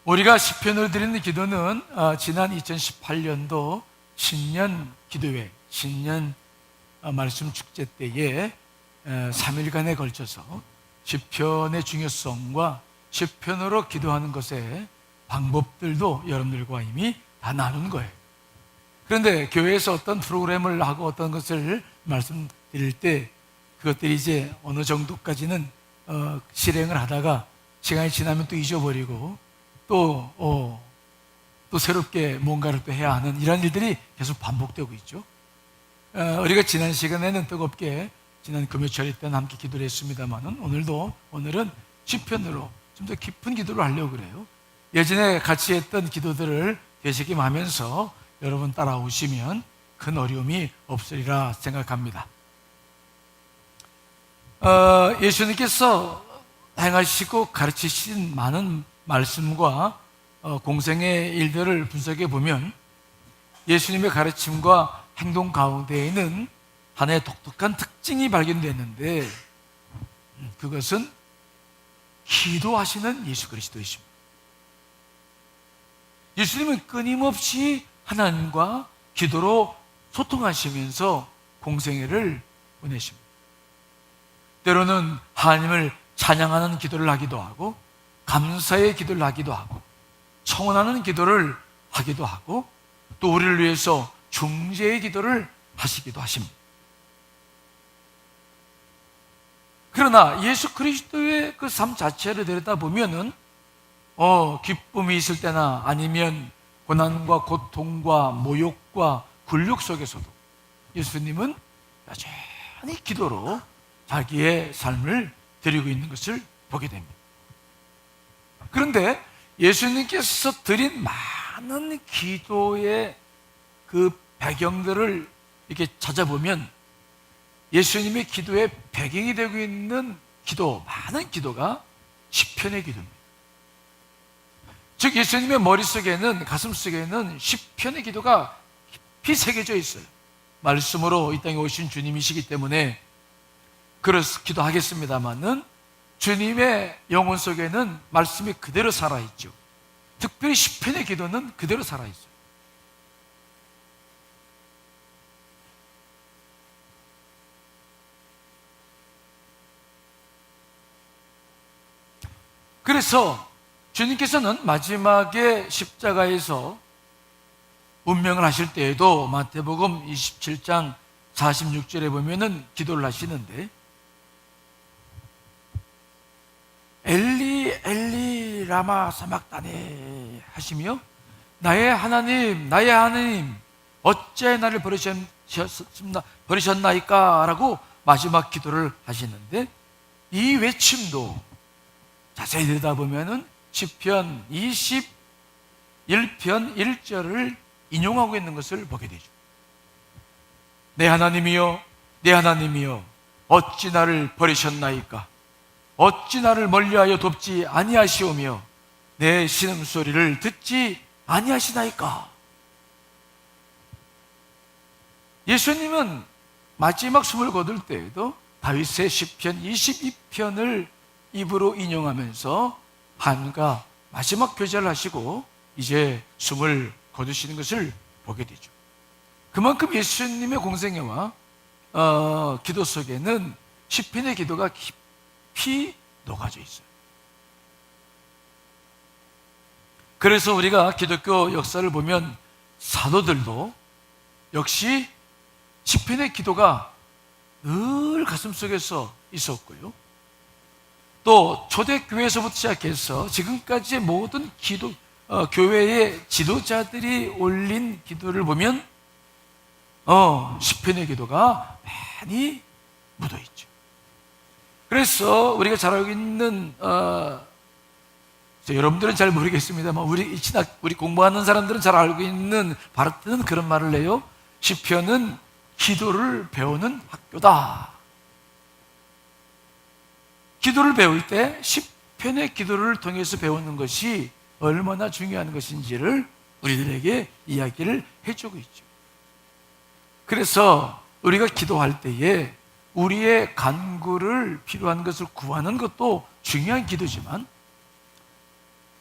우리가 시편으로 드리는 기도는 지난 2018년도 신년 기도회, 신년 말씀 축제 때에 3일간에 걸쳐서 시편의 중요성과 시편으로 기도하는 것의 방법들도 여러분들과 이미 다 나눈 거예요. 그런데 교회에서 어떤 프로그램을 하고 어떤 것을 말씀드릴 때 그것들이 이제 어느 정도까지는 실행을 하다가 시간이 지나면 또 잊어버리고 또 새롭게 뭔가를 또 해야 하는 이런 일들이 계속 반복되고 있죠. 우리가 지난 시간에는 뜨겁게 지난 금요철 때는 함께 기도를 했습니다만은 오늘은 시편으로 좀 더 깊은 기도를 하려고 그래요. 예전에 같이 했던 기도들을 되새김하면서 여러분 따라오시면 큰 어려움이 없으리라 생각합니다. 예수님께서 행하시고 가르치신 많은 말씀과 공생의 일들을 분석해 보면 예수님의 가르침과 행동 가운데에는 하나의 독특한 특징이 발견됐는데 그것은 기도하시는 예수 그리스도이십니다. 예수님은 끊임없이 하나님과 기도로 소통하시면서 공생애를 보내십니다. 때로는 하나님을 찬양하는 기도를 하기도 하고 감사의 기도를 하기도 하고 청원하는 기도를 하기도 하고 또 우리를 위해서 중재의 기도를 하시기도 하십니다. 그러나 예수 그리스도의 그 삶 자체를 들여다보면은 기쁨이 있을 때나 아니면 고난과 고통과 모욕과 굴욕 속에서도 예수님은 여전히 기도로 자기의 삶을 드리고 있는 것을 보게 됩니다. 그런데 예수님께서 드린 많은 기도의 그 배경들을 이렇게 찾아보면 예수님의 기도의 배경이 되고 있는 많은 기도가 시편의 기도입니다. 즉 예수님의 머릿속에는 가슴속에는 시편의 기도가 깊이 새겨져 있어요. 말씀으로 이 땅에 오신 주님이시기 때문에 그렇기도 하겠습니다만은 주님의 영혼 속에는 말씀이 그대로 살아있죠. 특별히 시편의 기도는 그대로 살아있어요. 그래서 주님께서는 마지막에 십자가에서 운명을 하실 때에도 마태복음 27장 46절에 보면은 기도를 하시는데 엘리 엘리 라마 사막다니 하시며 나의 하나님 어째 나를 버리셨나이까 라고 마지막 기도를 하시는데 이 외침도 자세히 들여다보면은 시편 21편 1절을 인용하고 있는 것을 보게 되죠. 내 하나님이여 어찌 나를 버리셨나이까 어찌 나를 멀리하여 돕지 아니하시오며 내 신음소리를 듣지 아니하시나이까. 예수님은 마지막 숨을 거둘 때에도 다윗의 시편 22편을 입으로 인용하면서 한가 마지막 교제를 하시고 이제 숨을 거두시는 것을 보게 되죠. 그만큼 예수님의 공생애와 기도 속에는 시편의 기도가 깊이 녹아져 있어요. 그래서 우리가 기독교 역사를 보면 사도들도 역시 시편의 기도가 늘 가슴속에서 있었고요. 또 초대교회에서부터 시작해서 지금까지의 모든 교회의 지도자들이 올린 기도를 보면 시편의 기도가 많이 묻어있죠. 그래서 우리가 잘 알고 있는 여러분들은 잘 모르겠습니다만 우리 공부하는 사람들은 잘 알고 있는 바르트는 그런 말을 해요. 시편은 기도를 배우는 학교다. 기도를 배울 때 시편의 기도를 통해서 배우는 것이 얼마나 중요한 것인지를 우리들에게 이야기를 해주고 있죠. 그래서 우리가 기도할 때에 우리의 간구를 필요한 것을 구하는 것도 중요한 기도지만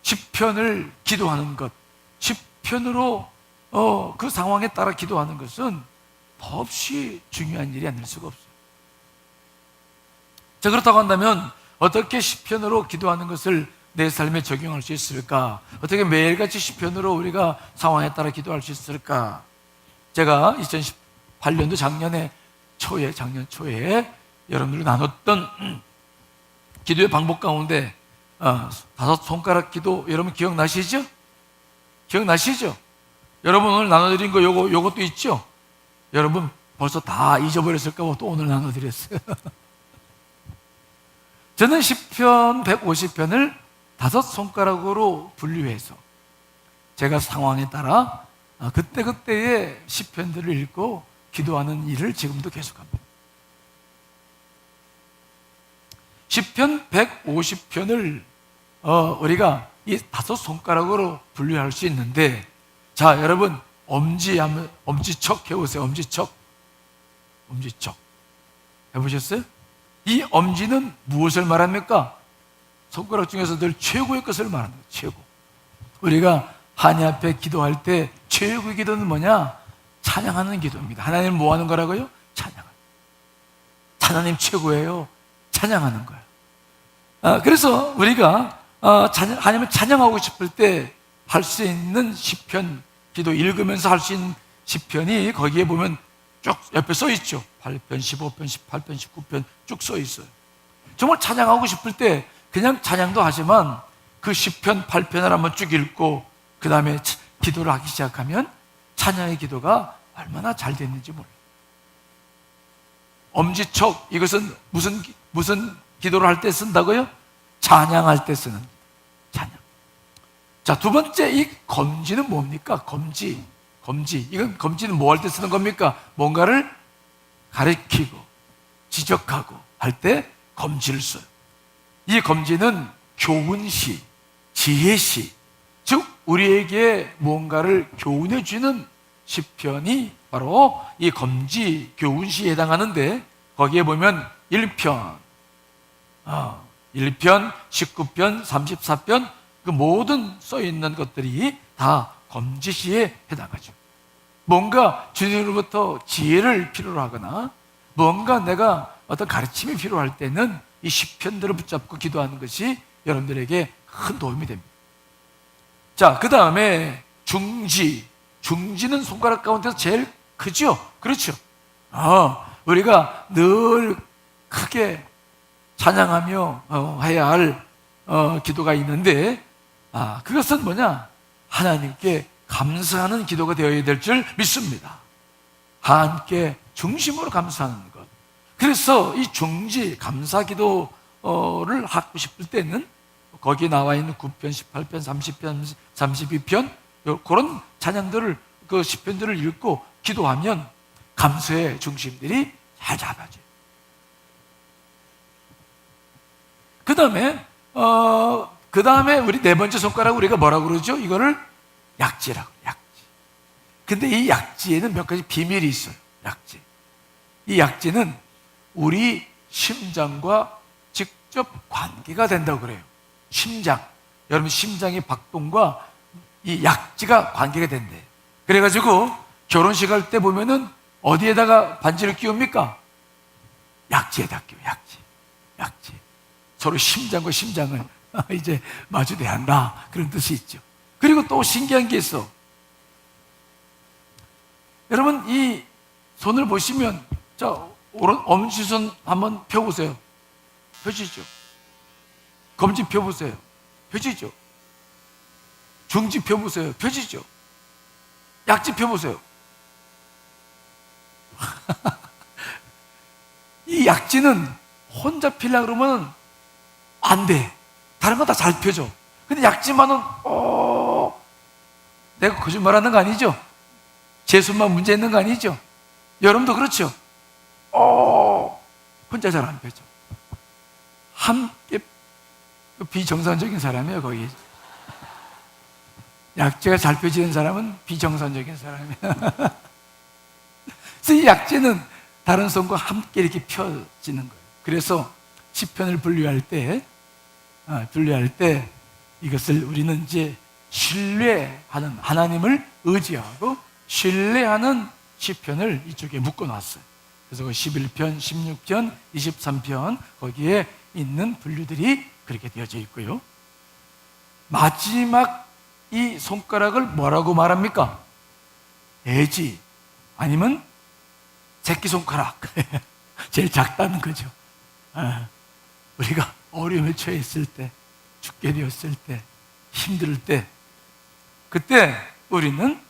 시편을 기도하는 것, 시편으로 그 상황에 따라 기도하는 것은 더없이 중요한 일이 아닐 수가 없어요. 자, 그렇다고 한다면 어떻게 시편으로 기도하는 것을 내 삶에 적용할 수 있을까? 어떻게 매일같이 시편으로 우리가 상황에 따라 기도할 수 있을까? 제가 2018년도 작년 초에 여러분들이 나눴던 기도의 방법 가운데 5손가락 기도 여러분 기억나시죠? 기억나시죠? 여러분 오늘 나눠드린 거 요것도 있죠? 여러분 벌써 다 잊어버렸을까 봐 또 오늘 나눠드렸어요. 저는 시편 150편을 5손가락으로 분류해서 제가 상황에 따라 그때그때의 시편들을 읽고 기도하는 일을 지금도 계속합니다. 시편 150편을 우리가 이 5손가락으로 분류할 수 있는데, 자, 여러분 엄지척 해보세요. 엄지척 해보셨어요? 이 엄지는 무엇을 말합니까? 손가락 중에서 늘 최고의 것을 말합니다. 최고. 우리가 하나님 앞에 기도할 때 최고의 기도는 뭐냐? 찬양하는 기도입니다. 하나님 뭐 하는 거라고요? 찬양하는. 하나님 최고예요. 찬양하는 거예요. 그래서 우리가 하나님을 찬양하고 싶을 때 할 수 있는 시편 기도 읽으면서 할 수 있는 시편이 거기에 보면 쭉 옆에 써 있죠. 8편, 15편, 18편, 19편 쭉 써 있어요. 정말 찬양하고 싶을 때 그냥 찬양도 하지만 그 시편 8편을 한번 쭉 읽고 그 다음에 기도를 하기 시작하면 찬양의 기도가 얼마나 잘 됐는지 몰라요. 엄지척, 이것은 무슨 기도를 할 때 쓴다고요? 찬양할 때 쓰는 찬양. 자, 두 번째, 이 검지는 뭡니까? 검지. 이건 검지는 뭐 할 때 쓰는 겁니까? 뭔가를 가리키고 지적하고 할 때 검지를 써요. 이 검지는 교훈시, 지혜시, 즉 우리에게 무언가를 교훈해 주는 시편이 바로 이 검지, 교훈시에 해당하는데, 거기에 보면 1편, 19편, 34편 그 모든 써있는 것들이 다 검지시에 해당하죠. 뭔가 주님으로부터 지혜를 필요로 하거나 뭔가 내가 어떤 가르침이 필요할 때는 이 시편들을 붙잡고 기도하는 것이 여러분들에게 큰 도움이 됩니다. 자, 그 다음에 중지는 손가락 가운데서 제일 크죠? 그렇죠? 우리가 늘 크게 찬양하며 해야 할 기도가 있는데, 그것은 뭐냐? 하나님께 감사하는 기도가 되어야 될 줄 믿습니다. 하나님께 중심으로 감사하는 것. 그래서 이 중지, 감사 기도를 하고 싶을 때는 거기에 나와 있는 9편, 18편, 30편, 32편 그런 찬양들을, 그 시편들을 읽고 기도하면 감사의 중심들이 잘 잡아져요. 그 다음에 우리 네 번째 손가락 우리가 뭐라고 그러죠? 이거를 약지라고, 약지. 근데 이 약지에는 몇 가지 비밀이 있어요. 약지. 이 약지는 우리 심장과 직접 관계가 된다고 그래요. 심장. 여러분 심장의 박동과 이 약지가 관계가 된대요. 그래가지고 결혼식 할 때 보면은 어디에다가 반지를 끼웁니까? 약지에다 끼워, 약지. 서로 심장과 심장을 이제 마주대야 한다, 그런 뜻이 있죠. 그리고 또 신기한 게 있어. 여러분 이 손을 보시면, 자, 엄지손 한번 펴보세요. 펴지죠? 검지 펴보세요. 펴지죠? 중지 펴보세요. 펴지죠? 약지 펴보세요. 이 약지는 혼자 피려고 그러면 안 돼. 다른 건 다 잘 펴져. 근데 약지만은 내가 거짓말하는 거 아니죠? 제 손만 문제 있는 거 아니죠? 여러분도 그렇죠? 혼자 잘 안 펴져. 함께 비정상적인 사람이에요. 거기 약지가 잘 펴지는 사람은 비정상적인 사람이에요. 그래서 이 약지는 다른 손과 함께 이렇게 펴지는 거예요. 그래서 시편을 분류할 때 이것을 우리는 이제 신뢰하는, 하나님을 의지하고 신뢰하는 시편을 이쪽에 묶어놨어요. 그래서 11편, 16편, 23편 거기에 있는 분류들이 그렇게 되어져 있고요. 마지막 이 손가락을 뭐라고 말합니까? 애지, 아니면 새끼손가락. 제일 작다는 거죠. 우리가 어려움에 처했을 때, 죽게 되었을 때, 힘들 때, 그때 우리는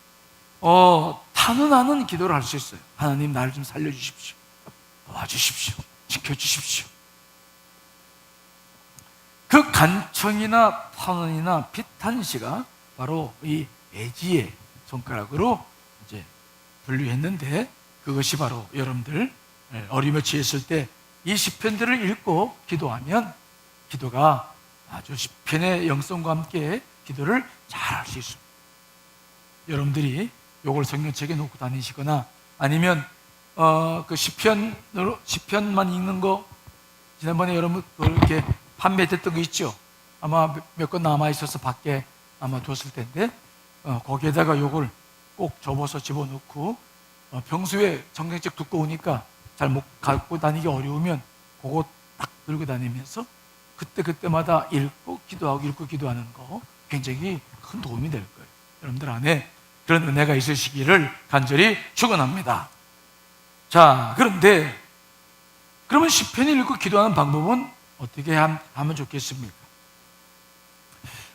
탄원하는 기도를 할 수 있어요. 하나님, 나를 좀 살려주십시오, 도와주십시오, 지켜주십시오. 그 간청이나 탄원이나 피탄시가 바로 이 애지의 손가락으로 이제 분류했는데, 그것이 바로 여러분들 어려움에 처했을 때 이 시편들을 읽고 기도하면 기도가 아주 시편의 영성과 함께 기도를 잘 할 수 있습니다. 여러분들이 요걸 성경책에 놓고 다니시거나 아니면 그 시편만 읽는 거 지난번에 여러분 이렇게 판매됐던 거 있죠? 아마 몇 권 남아 있어서 밖에 아마 뒀을 텐데 거기에다가 요걸 꼭 접어서 집어넣고 평소에 성경책 두꺼우니까 잘 못 갖고 다니기 어려우면 그거 딱 들고 다니면서 그때마다 읽고 기도하는 거 굉장히 큰 도움이 될 거예요. 여러분들 안에 그런 은혜가 있으시기를 간절히 축원합니다. 자, 그런데 그러면 시편을 읽고 기도하는 방법은 어떻게 하면 좋겠습니까?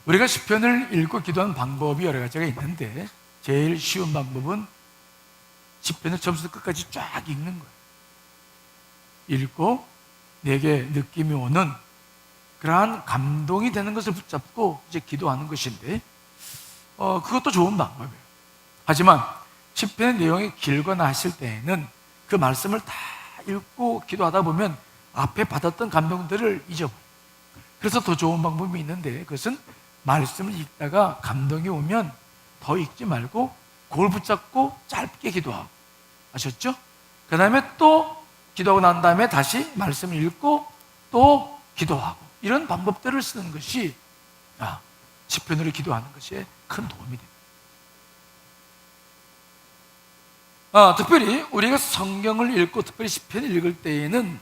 우리가 시편을 읽고 기도하는 방법이 여러 가지가 있는데 제일 쉬운 방법은 시편을 처음부터 끝까지 쫙 읽는 거예요. 읽고 내게 느낌이 오는 그러한 감동이 되는 것을 붙잡고 이제 기도하는 것인데 그것도 좋은 방법이에요. 하지만 시편의 내용이 길거나 하실 때에는 그 말씀을 다 읽고 기도하다 보면 앞에 받았던 감동들을 잊어버려요. 그래서 더 좋은 방법이 있는데 그것은 말씀을 읽다가 감동이 오면 더 읽지 말고 그걸 붙잡고 짧게 기도하고, 아셨죠? 그 다음에 또 기도하고 난 다음에 다시 말씀을 읽고 또 기도하고, 이런 방법들을 쓰는 것이 시편으로 기도하는 것에 큰 도움이 됩니다. 특별히 우리가 성경을 읽고 특별히 시편을 읽을 때에는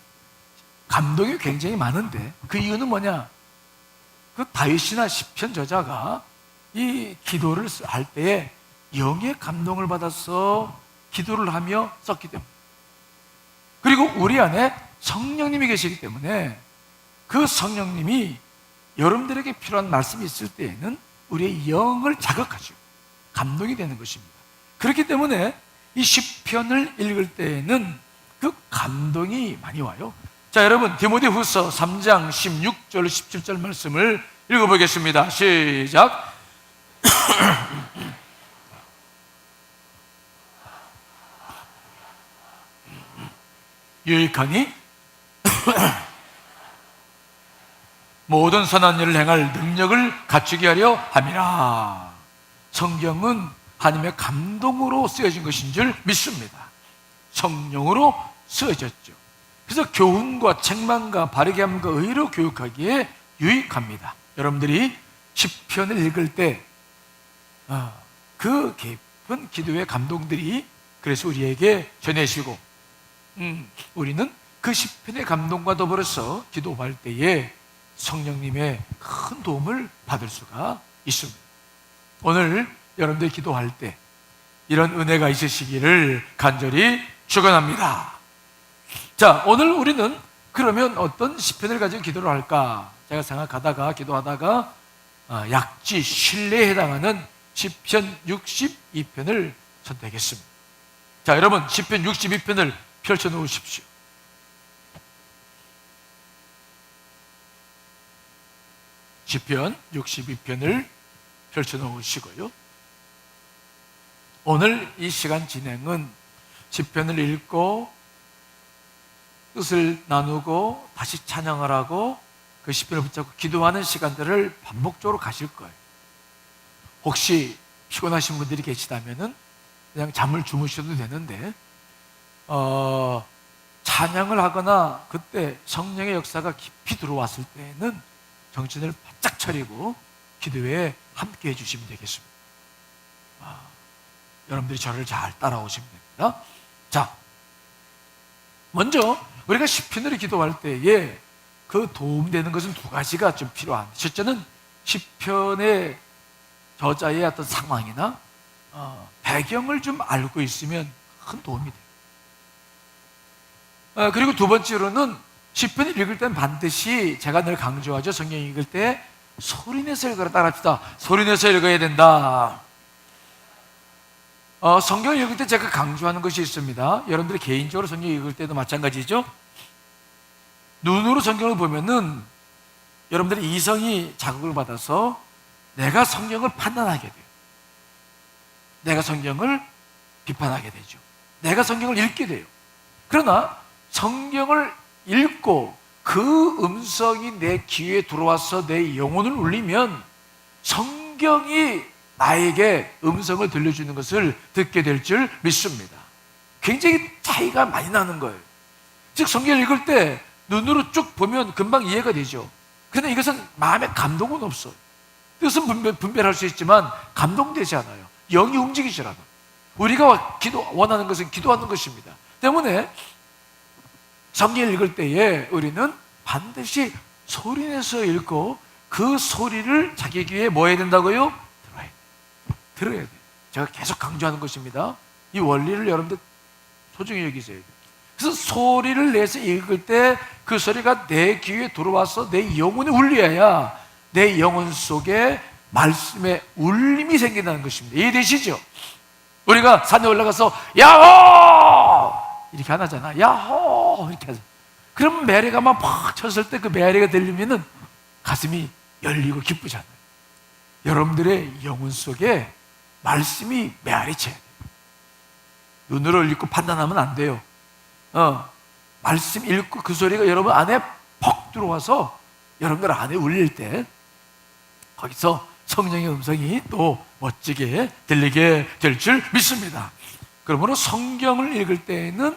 감동이 굉장히 많은데 그 이유는 뭐냐? 그 다윗이나 시편 저자가 이 기도를 할 때에 영의 감동을 받아서 기도를 하며 썼기 때문에, 그리고 우리 안에 성령님이 계시기 때문에 그 성령님이 여러분들에게 필요한 말씀이 있을 때에는 우리의 영을 자극하죠. 감동이 되는 것입니다. 그렇기 때문에 이 시편을 읽을 때에는 그 감동이 많이 와요. 자, 여러분 디모데후서 3장 16절 17절 말씀을 읽어보겠습니다. 시작. 유익하니 모든 선한 일을 행할 능력을 갖추게 하려 함이라. 성경은 하나님의 감동으로 쓰여진 것인 줄 믿습니다. 성령으로 쓰여졌죠. 그래서 교훈과 책망과 바르게 함과 의로 교육하기에 유익합니다. 여러분들이 시편을 읽을 때 그 깊은 기도의 감동들이 그래서 우리에게 전해지고 우리는 그 시편의 감동과 더불어서 기도할 때에 성령님의 큰 도움을 받을 수가 있습니다. 오늘 여러분들 기도할 때 이런 은혜가 있으시기를 간절히 축원합니다. 자, 오늘 우리는 그러면 어떤 시편을 가지고 기도를 할까? 제가 생각하다가 기도하다가 약지 신뢰에 해당하는 시편 62편을 선택했습니다. 자, 여러분 시편 62편을 펼쳐 놓으십시오. 시편 62편을 펼쳐 놓으시고요. 오늘 이 시간 진행은 시편을 읽고 뜻을 나누고 다시 찬양을 하고 그 시편을 붙잡고 기도하는 시간들을 반복적으로 가실 거예요. 혹시 피곤하신 분들이 계시다면은 그냥 잠을 주무셔도 되는데 찬양을 하거나 그때 성령의 역사가 깊이 들어왔을 때에는 정신을 바짝 차리고 기도회에 함께 해주시면 되겠습니다. 여러분들이 저를 잘 따라오시면 됩니다. 자, 먼저 우리가 시편을 기도할 때에 그 도움되는 것은 두 가지가 좀 필요합니다. 첫째는 시편의 저자의 어떤 상황이나 배경을 좀 알고 있으면 큰 도움이 돼요. 그리고 두 번째로는 시편을 읽을 때는 반드시 제가 늘 강조하죠. 성경 읽을 때 소리내서 읽어라. 따라합시다. 소리내서 읽어야 된다. 성경을 읽을 때 제가 강조하는 것이 있습니다. 여러분들이 개인적으로 성경 읽을 때도 마찬가지죠. 눈으로 성경을 보면은 여러분들의 이성이 자극을 받아서 내가 성경을 판단하게 돼요. 내가 성경을 비판하게 되죠. 내가 성경을 읽게 돼요. 그러나 성경을 읽고 그 음성이 내 귀에 들어와서 내 영혼을 울리면 성경이 나에게 음성을 들려주는 것을 듣게 될 줄 믿습니다. 굉장히 차이가 많이 나는 거예요. 즉 성경을 읽을 때 눈으로 쭉 보면 금방 이해가 되죠. 그런데 이것은 마음에 감동은 없어요. 뜻은 분별할 수 있지만 감동되지 않아요. 영이 움직이질 않아요. 우리가 원하는 것은 기도하는 것입니다. 때문에 성경을 읽을 때에 우리는 반드시 소리내서 읽고 그 소리를 자기 귀에 뭐 해야 된다고요? 들어야 돼요. 제가 계속 강조하는 것입니다. 이 원리를 여러분들 소중히 여기셔야 돼요. 그래서 소리를 내서 읽을 때 그 소리가 내 귀에 들어와서 내 영혼에 울려야 내 영혼 속에 말씀의 울림이 생긴다는 것입니다. 이해되시죠? 우리가 산에 올라가서 야호! 이렇게 안 하잖아. 야호! 이렇게 하잖아. 그럼 메아리가 막 팍 쳤을 때 그 메아리가 들리면은 가슴이 열리고 기쁘잖아요. 여러분들의 영혼 속에 말씀이 메아리쳐야 돼요. 눈으로 읽고 판단하면 안 돼요. 말씀 읽고 그 소리가 여러분 안에 퍽 들어와서 여러분들 안에 울릴 때 거기서 성령의 음성이 또 멋지게 들리게 될 줄 믿습니다. 그러므로 성경을 읽을 때에는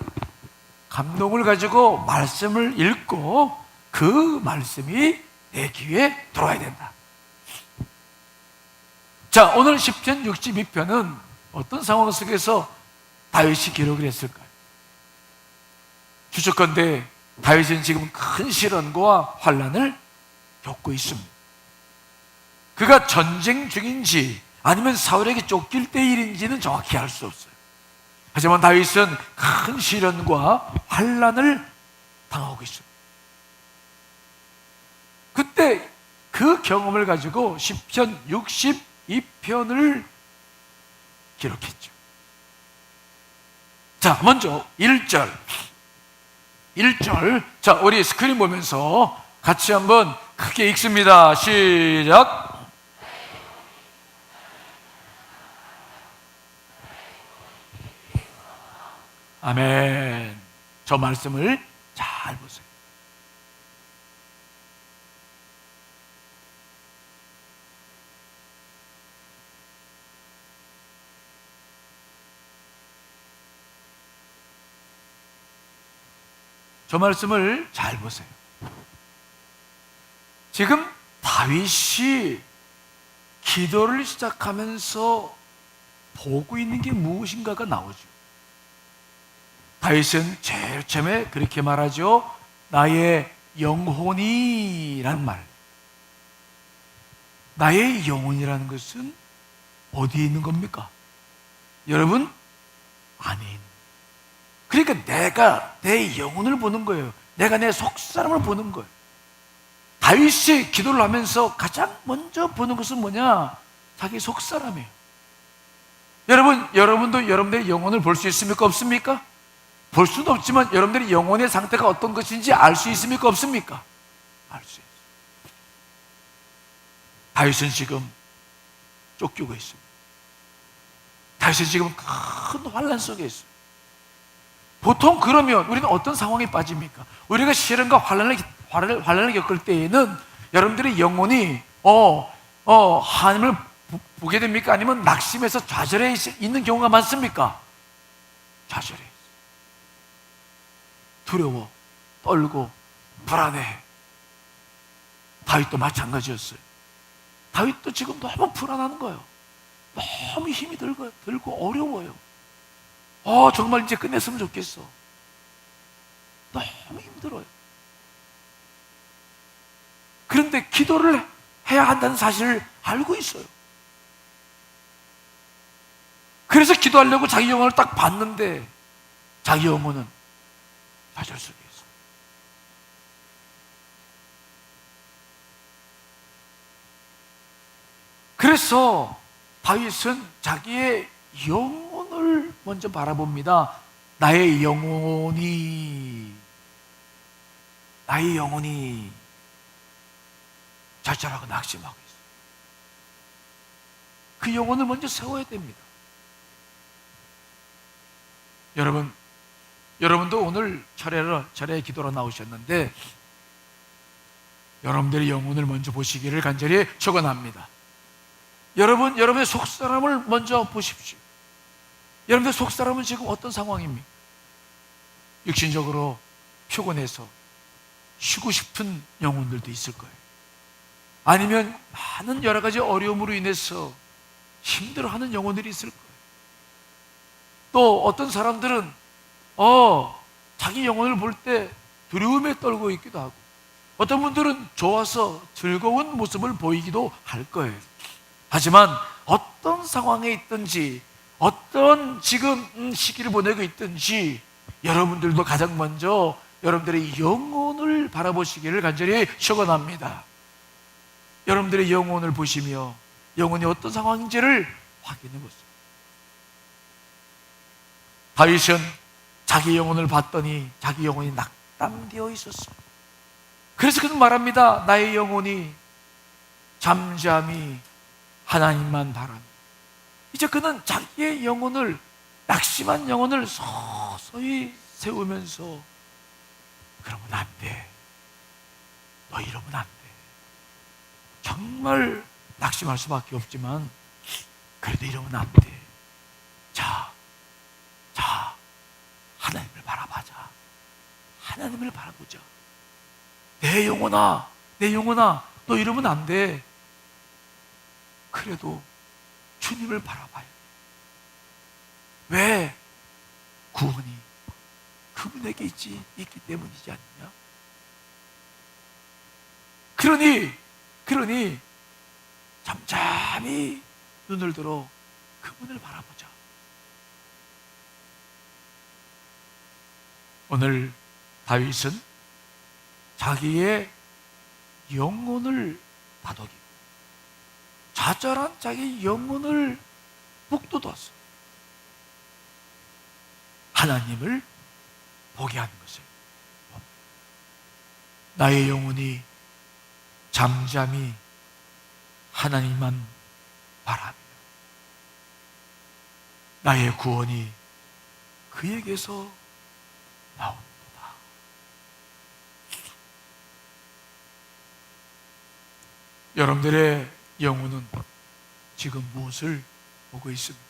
감동을 가지고 말씀을 읽고 그 말씀이 내 귀에 들어와야 된다. 자, 오늘 시편 62편은 어떤 상황 속에서 다윗이 기록을 했을까요? 추측컨대 다윗은 지금 큰 시련과 환난을 겪고 있습니다. 그가 전쟁 중인지 아니면 사울에게 쫓길 때 일인지는 정확히 알 수 없어요. 하지만 다윗은 큰 시련과 환난을 당하고 있습니다. 그때 그 경험을 가지고 시편 62편을 기록했죠. 자, 먼저 1절. 자, 우리 스크린 보면서 같이 한번 크게 읽습니다. 시작. 아멘. 저 말씀을 잘 보세요. 저 말씀을 잘 보세요. 지금 다윗이 기도를 시작하면서 보고 있는 게 무엇인가가 나오죠. 다윗은 제일 처음에 그렇게 말하죠. 나의 영혼이란 말. 나의 영혼이라는 것은 어디에 있는 겁니까? 여러분, 안에 있는. 그러니까 내가 내 영혼을 보는 거예요. 내가 내 속사람을 보는 거예요. 다윗이 기도를 하면서 가장 먼저 보는 것은 뭐냐? 자기 속사람이에요. 여러분도 여러분들의 영혼을 볼 수 있습니까? 없습니까? 볼 수는 없지만 여러분들의 영혼의 상태가 어떤 것인지 알 수 있습니까? 없습니까? 알 수 있어요. 다윗은 지금 쫓기고 있습니다. 다윗은 지금 큰 환난 속에 있어요. 보통 그러면 우리는 어떤 상황에 빠집니까? 우리가 시련과 환난을 겪을 때에는 여러분들의 영혼이 하나님을 보게 됩니까? 아니면 낙심해서 좌절해 있는 경우가 많습니까? 좌절해. 두려워, 떨고, 불안해. 다윗도 마찬가지였어요. 다윗도 지금 너무 불안한 거예요. 너무 힘이 들고 어려워요. 정말 이제 끝냈으면 좋겠어. 너무 힘들어요. 그런데 기도를 해야 한다는 사실을 알고 있어요. 그래서 기도하려고 자기 영혼을 딱 봤는데 자기 영혼은 좌절 속에 있어요. 그래서 다윗은 자기의 영혼을 먼저 바라봅니다. 나의 영혼이 좌절하고 낙심하고 있어요. 그 영혼을 먼저 세워야 됩니다. 여러분도 오늘 차례 기도로 나오셨는데 여러분들의 영혼을 먼저 보시기를 간절히 축원합니다. 여러분의 속사람을 먼저 보십시오. 여러분의 속사람은 지금 어떤 상황입니까? 육신적으로 피곤해서 쉬고 싶은 영혼들도 있을 거예요. 아니면 많은 여러 가지 어려움으로 인해서 힘들어하는 영혼들이 있을 거예요. 또 어떤 사람들은 자기 영혼을 볼 때 두려움에 떨고 있기도 하고, 어떤 분들은 좋아서 즐거운 모습을 보이기도 할 거예요. 하지만 어떤 상황에 있든지 어떤 지금 시기를 보내고 있든지 여러분들도 가장 먼저 여러분들의 영혼을 바라보시기를 간절히 축원합니다. 여러분들의 영혼을 보시며 영혼이 어떤 상황인지를 확인해 보세요. 다윗은 자기 영혼을 봤더니 자기 영혼이 낙담되어 있었어요. 그래서 그는 말합니다. 나의 영혼이 잠잠히 하나님만 바랍니다. 이제 그는 자기의 영혼을, 낙심한 영혼을 서서히 세우면서 그러면 안 돼. 너 이러면 안 돼. 정말 낙심할 수밖에 없지만 그래도 이러면 안 돼. 자, 하나님을 바라보자. 하나님을 바라보자. 내 영혼아, 너 이러면 안 돼. 그래도 주님을 바라봐요. 왜? 구원이 그분에게 있기 때문이지 않느냐? 그러니 잠잠히 눈을 들어 그분을 바라보자. 오늘 다윗은 자기의 영혼을 다독이고 좌절한 자기 영혼을 북돋았어요. 하나님을 보게 하는 것을. 나의 영혼이 잠잠히 하나님만 바라며 나의 구원이 그에게서 나옵니다. 여러분들의 영혼은 지금 무엇을 보고 있습니까?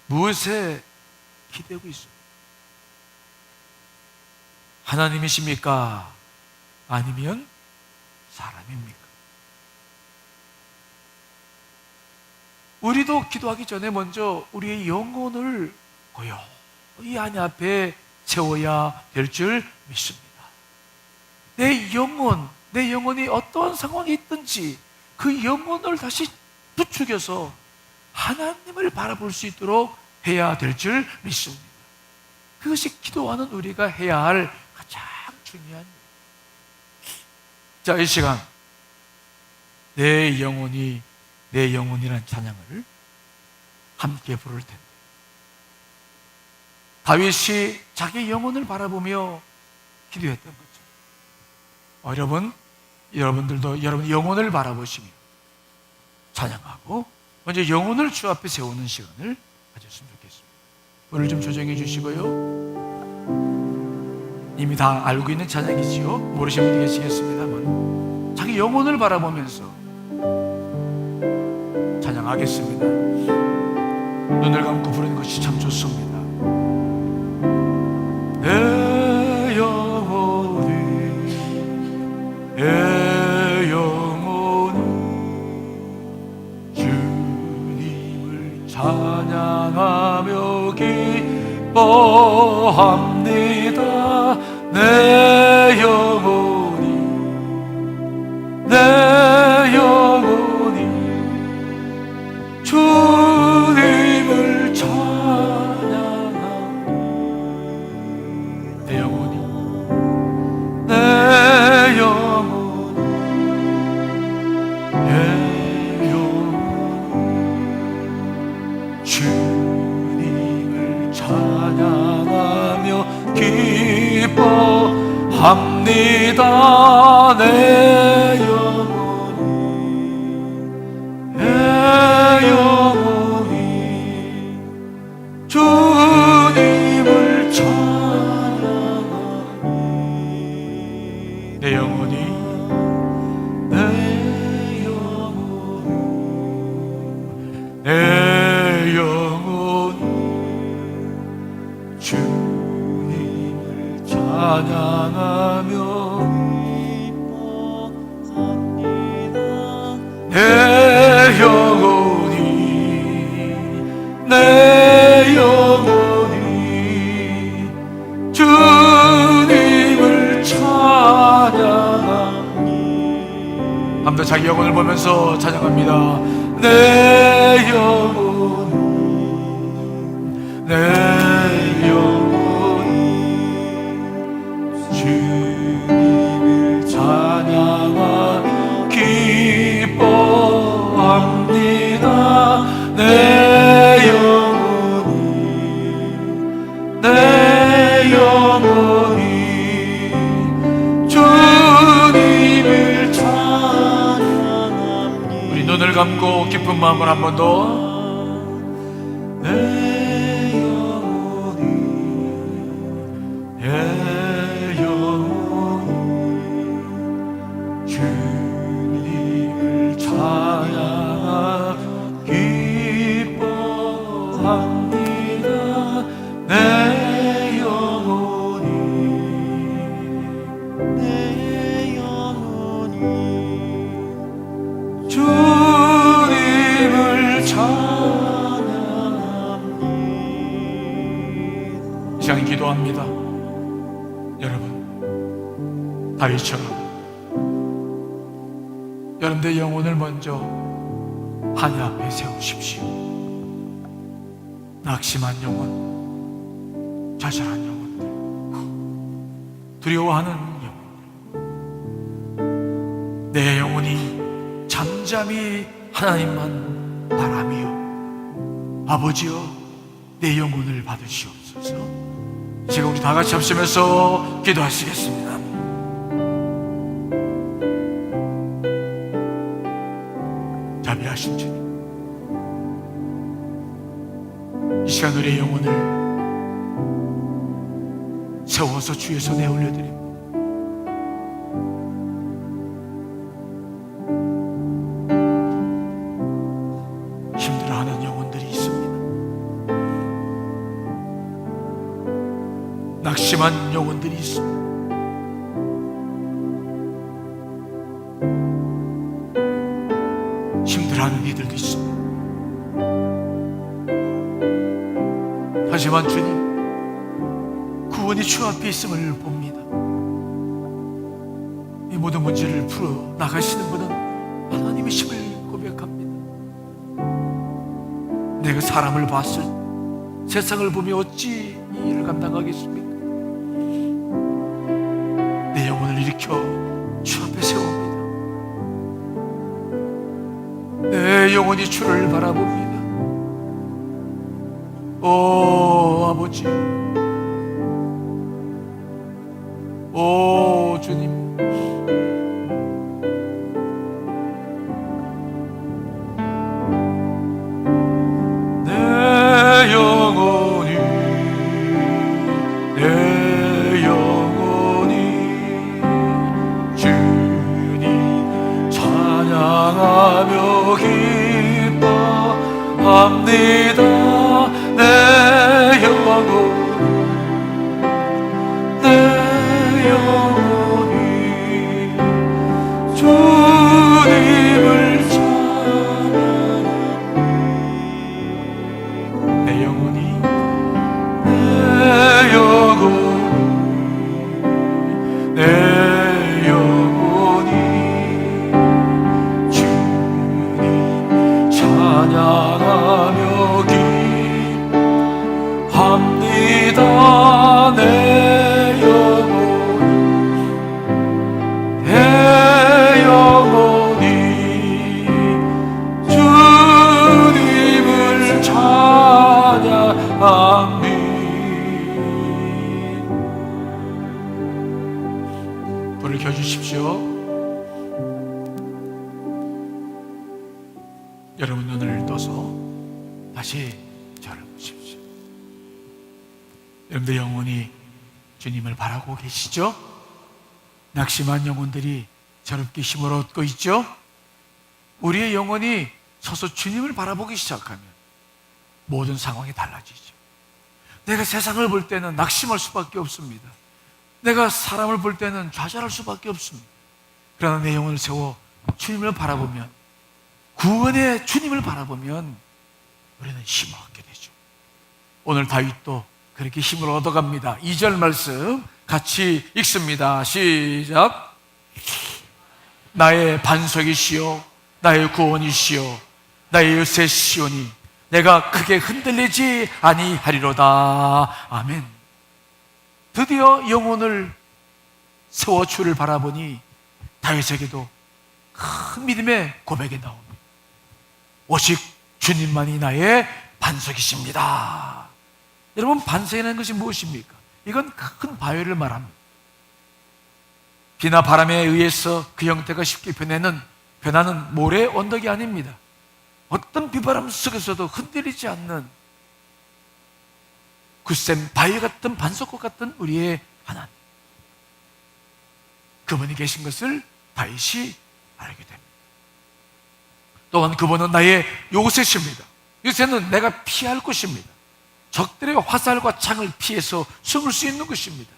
무엇에 기대고 있습니까? 하나님이십니까? 아니면 사람입니까? 우리도 기도하기 전에 먼저 우리의 영혼을 고요히 하나님 앞에 세워야 될 줄 믿습니다. 내 영혼이 어떠한 상황이 있든지 그 영혼을 다시 부추겨서 하나님을 바라볼 수 있도록 해야 될 줄 믿습니다. 그것이 기도하는 우리가 해야 할 가장 중요한 일. 자, 이 시간 내 영혼이란 찬양을 함께 부를 텐데, 다윗이 자기 영혼을 바라보며 기도했던 거죠. 여러분들도 여러분 영혼을 바라보시며 찬양하고 먼저 영혼을 주 앞에 세우는 시간을 가졌으면 좋겠습니다. 오늘 좀 조정해 주시고요. 이미 다 알고 있는 찬양이지요. 모르시는 분이 계시겠습니다만 자기 영혼을 바라보면서 찬양하겠습니다. 눈을 감고 부르는 것이 참 좋습니다. 내 영혼이 기뻐합니다. 내 영혼이 주님을 찬양합니다. 내 영혼이 주님을 찬양하며 기뻐합니다. 내 영혼이 주님을 찬양하며 내 영혼이 주님을 찬양하며 내 영혼이 주님을 찬양합니다. 한번 자기 영혼을 보면서 찬양합니다. 내 영혼이 주님을 찬양하며 기뻐합니다. 내 영혼이 주님을 찬양합니다. 우리 눈을 감고 깊은 마음을 한 번 더. 주님을 찬양하며 기뻐합니다. 내 영혼이 주님을 찬양합니다. 이 시간 기도합니다. 여러분, 다윗처럼 여러분들의 영혼을 먼저 하늘 앞에 세우십시오. 낙심한 영혼, 좌절한 영혼들, 두려워하는 영혼, 내 영혼이 잠잠히 하나님만 바라며 아버지여 내 영혼을 받으시옵소서. 지금 우리 다 같이 합심해서 기도하시겠습니다. 자비하신 주님, 이 시간 우리의 영혼을 세워서 주의 손에 올려드립니다. 힘들어하는 영혼들이 있습니다. 낙심한 영혼들이 있습니다. 힘들어하는 이들도 있습니다. 하지만 주님, 구원이 주 앞에 있음을 봅니다. 이 모든 문제를 풀어 나가시는 분은 하나님이심을 고백합니다. 내가 사람을 봤을 세상을 보며 어찌 이 일을 감당하겠습니까? 내 영혼을 일으켜 주 앞에 세웁니다. 내 영혼이 주를 바라봅니다. 오 아버지, 오 주님, 내 영혼이 주님 찬양하며 기뻐합니다. 내 영혼이 주님을 찬양합니다. 내 영혼이 보십시오. 여러분 눈을 떠서 다시 저를 보십시오. 여러분들 영혼이 주님을 바라고 계시죠? 낙심한 영혼들이 저롭게 힘을 얻고 있죠? 우리의 영혼이 서서 주님을 바라보기 시작하면 모든 상황이 달라지죠. 내가 세상을 볼 때는 낙심할 수밖에 없습니다. 내가 사람을 볼 때는 좌절할 수밖에 없습니다. 그러나 내 영혼을 세워 주님을 바라보면, 구원의 주님을 바라보면 우리는 힘을 얻게 되죠. 오늘 다윗도 그렇게 힘을 얻어갑니다. 2절 말씀 같이 읽습니다. 시작. 나의 반석이시요 나의 구원이시요 나의 요새시오니 내가 크게 흔들리지 아니하리로다. 아멘. 드디어 영혼을 세워 주를 바라보니 다윗에게도 큰 믿음의 고백이 나옵니다. 오직 주님만이 나의 반석이십니다. 여러분, 반석이라는 것이 무엇입니까? 이건 큰 바위를 말합니다. 비나 바람에 의해서 그 형태가 쉽게 변하는 모래 언덕이 아닙니다. 어떤 비바람 속에서도 흔들리지 않는 굳센 바위 같은 반석과 같은 우리의 하나님, 그분이 계신 것을 다윗이 알게 됩니다. 또한 그분은 나의 요새십니다. 요새는 내가 피할 곳입니다. 적들의 화살과 창을 피해서 숨을 수 있는 것입니다.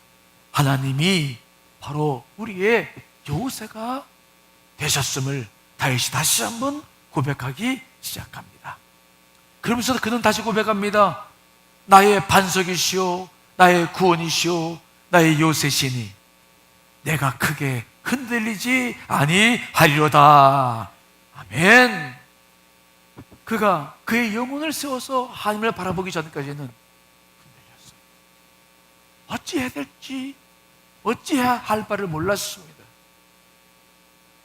하나님이 바로 우리의 요새가 되셨음을 다윗이 다시 한번 고백하기 시작합니다. 그러면서 그는 다시 고백합니다. 나의 반석이시오 나의 구원이시오 나의 요새시니 내가 크게 흔들리지 아니하리로다. 아멘. 그가 그의 영혼을 세워서 하나님을 바라보기 전까지는 흔들렸어요. 어찌해야 될지, 어찌해야 할 바를 몰랐습니다.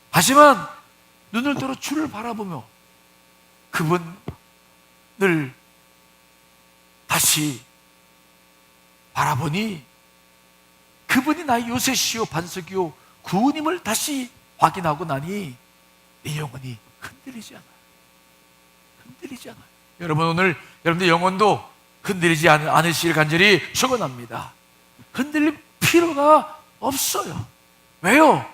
하지만 눈을 들어 주를 바라보며 그분을 다시 바라보니 그분이 나의 요새시요 반석이요 구원임을 다시 확인하고 나니 내 영혼이 흔들리지 않아요. 흔들리지 않아요. 여러분, 오늘 여러분들 영혼도 흔들리지 않으시길 간절히 축원합니다. 흔들릴 필요가 없어요. 왜요?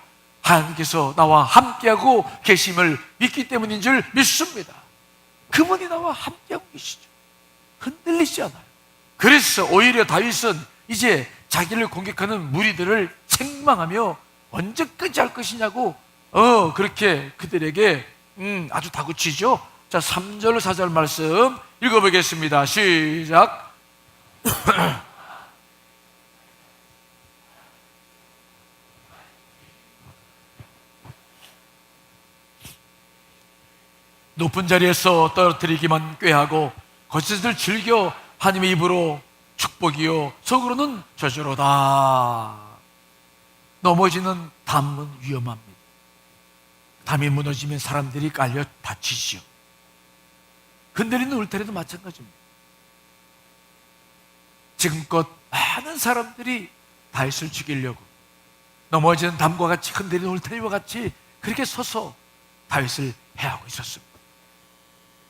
하나님께서 나와 함께하고 계심을 믿기 때문인 줄 믿습니다. 그분이 나와 함께하고 계시죠. 흔들리지 않아요. 그래서 오히려 다윗은 이제 자기를 공격하는 무리들을 책망하며 언제까지 할 것이냐고 그렇게 그들에게 아주 다그치죠. 자, 3절 4절 말씀 읽어보겠습니다. 시작. 높은 자리에서 떨어뜨리기만 꾀하고 거짓을 즐겨 하나님의 입으로 축복이요 속으로는 저주로다. 넘어지는 담은 위험합니다. 담이 무너지면 사람들이 깔려 다치지요. 흔들리는 울타리도 마찬가지입니다. 지금껏 많은 사람들이 다윗을 죽이려고 넘어지는 담과 같이 흔들리는 울타리와 같이 그렇게 서서 다윗을 해하고 있었습니다.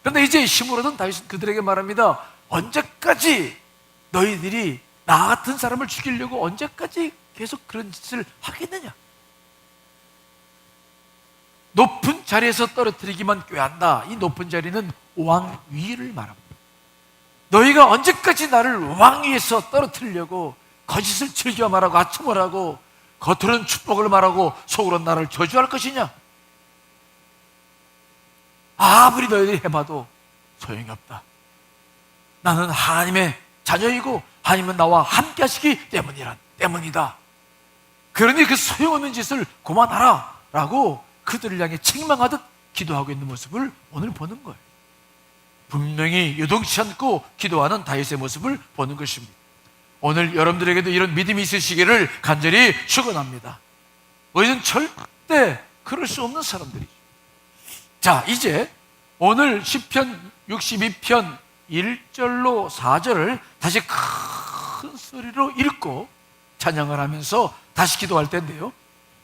그런데 이제 힘을 얻은 다윗은 그들에게 말합니다. 언제까지 너희들이 나 같은 사람을 죽이려고 언제까지 계속 그런 짓을 하겠느냐? 높은 자리에서 떨어뜨리기만 꾀한다. 이 높은 자리는 왕위를 말합니다. 너희가 언제까지 나를 왕위에서 떨어뜨리려고 거짓을 즐겨 말하고 아첨을 하고 겉으로는 축복을 말하고 속으로는 나를 저주할 것이냐? 아무리 너희들이 해봐도 소용이 없다. 나는 하나님의 자녀이고 하나님은 나와 함께 하시기 때문이다. 그러니 그 소용없는 짓을 그만하라 라고 그들을 향해 책망하듯 기도하고 있는 모습을 오늘 보는 거예요. 분명히 요동치 않고 기도하는 다윗의 모습을 보는 것입니다. 오늘 여러분들에게도 이런 믿음이 있으시기를 간절히 축원합니다. 우리는 절대 그럴 수 없는 사람들이죠. 자, 이제 오늘 시편 62편 1절로 4절을 다시 큰 소리로 읽고 찬양을 하면서 다시 기도할 텐데요.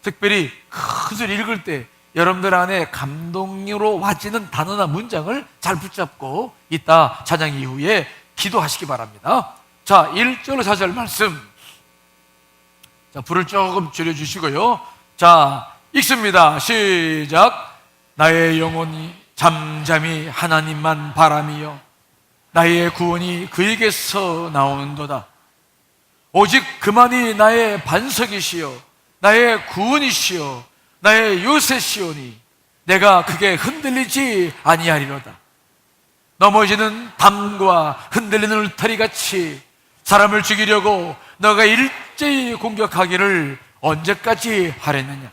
특별히 큰 소리 읽을 때 여러분들 안에 감동으로 와지는 단어나 문장을 잘 붙잡고 이따 찬양 이후에 기도하시기 바랍니다. 자, 1절 4절 말씀. 자, 불을 조금 줄여주시고요. 자, 읽습니다. 시작. 나의 영혼이 잠잠히 하나님만 바라미요 나의 구원이 그에게서 나오는도다. 오직 그만이 나의 반석이시요 나의 구원이시요 나의 요새시오니 내가 그게 흔들리지 아니하리로다. 넘어지는 담과 흔들리는 울타리같이 사람을 죽이려고 너가 일제히 공격하기를 언제까지 하랬느냐.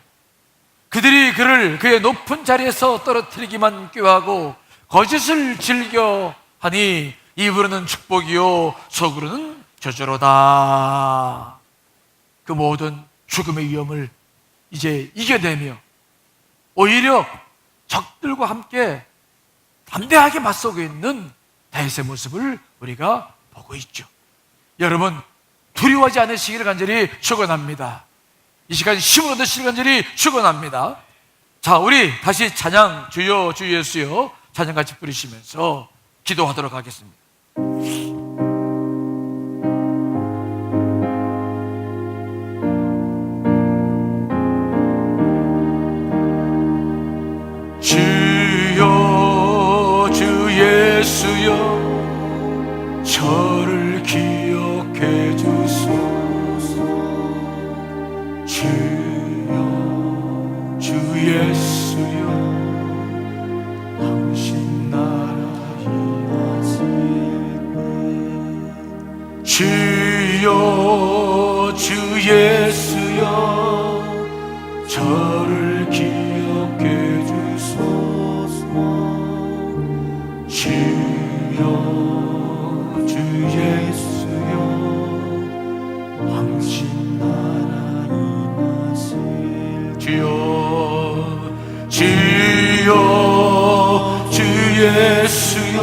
그들이 그를 그의 높은 자리에서 떨어뜨리기만 꾀하고 거짓을 즐겨 하니 입으로는 축복이요 속으로는 저주로다. 그 모든 죽음의 위험을 이제 이겨내며 오히려 적들과 함께 담대하게 맞서고 있는 다윗의 모습을 우리가 보고 있죠. 여러분, 두려워하지 않으시기를 간절히 축원합니다. 이 시간 힘을 얻으시기를 간절히 축원합니다. 자, 우리 다시 찬양 주여 주 예수여 찬양 같이 부르시면서 기도하도록 하겠습니다. 주여 주 예수여 저를 기억해 주소서. 주여 주 예수여 당신 나라 임하시네. 주여 주 예수여 저를 기억해 주소서. 주여 주 예수여 당신 나라 임하실. 주여 주여 주 예수여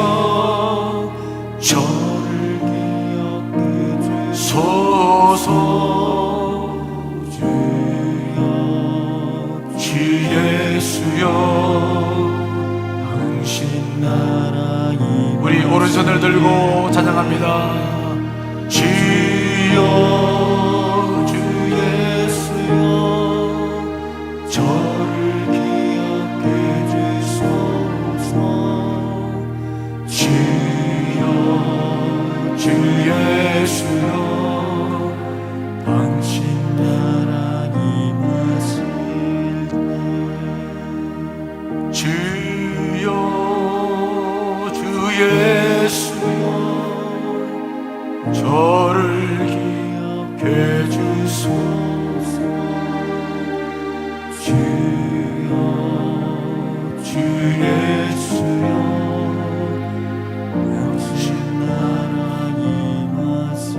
저를 기억해 주소서. 주여 주 예수여 당신 나라 임하실. 우리 오른손을 들고 찬양합니다. 주여 주 예수여 저를 기억해 주소서. 주여 주 예수여 당신 나라 임하실 때. 주여 주 예수여 저를 기억해 주소서. 주여 주 예수여 당신 나라 임하실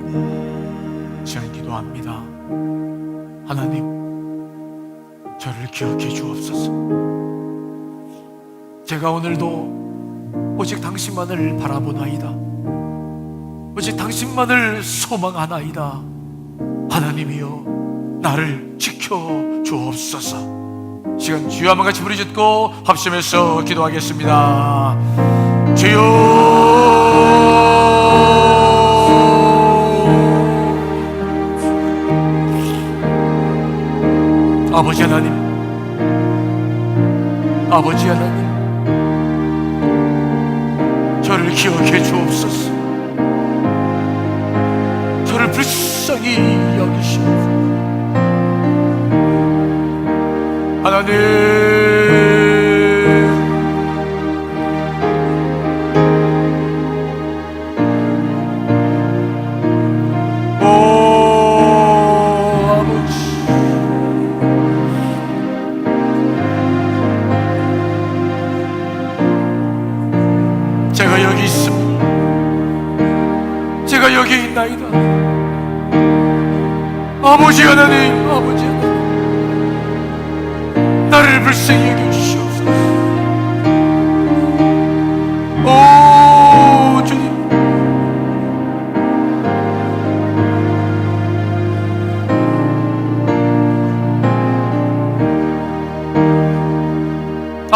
때. 시간 기도합니다. 하나님, 저를 기억해 주옵소서. 제가 오늘도 오직 당신만을 바라보나이다. 오직 당신만을 소망하나이다. 하나님이여 나를 지켜 주옵소서. 시간 주여 한번 같이 부르짖고 합심해서 기도하겠습니다. 주여 아버지 하나님, 아버지 하나님 저를 기억해 주옵소서. 저를 불쌍히 여기시옵소서. 하나님, 오 아버지, 제가 여기 있습니다. 제가 여기 있나이다. 아버지 하나님, 아버지 하나님 나를 불쌍히 여겨주시옵소서. 오 주님,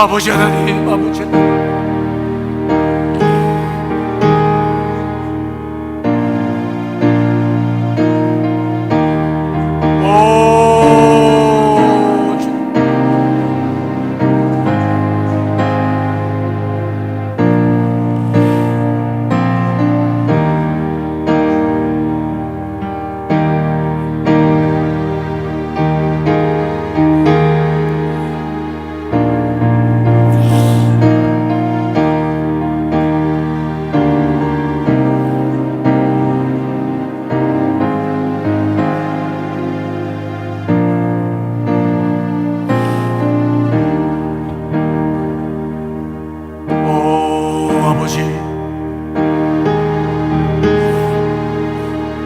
아버지 하나님, 아버지 하나님,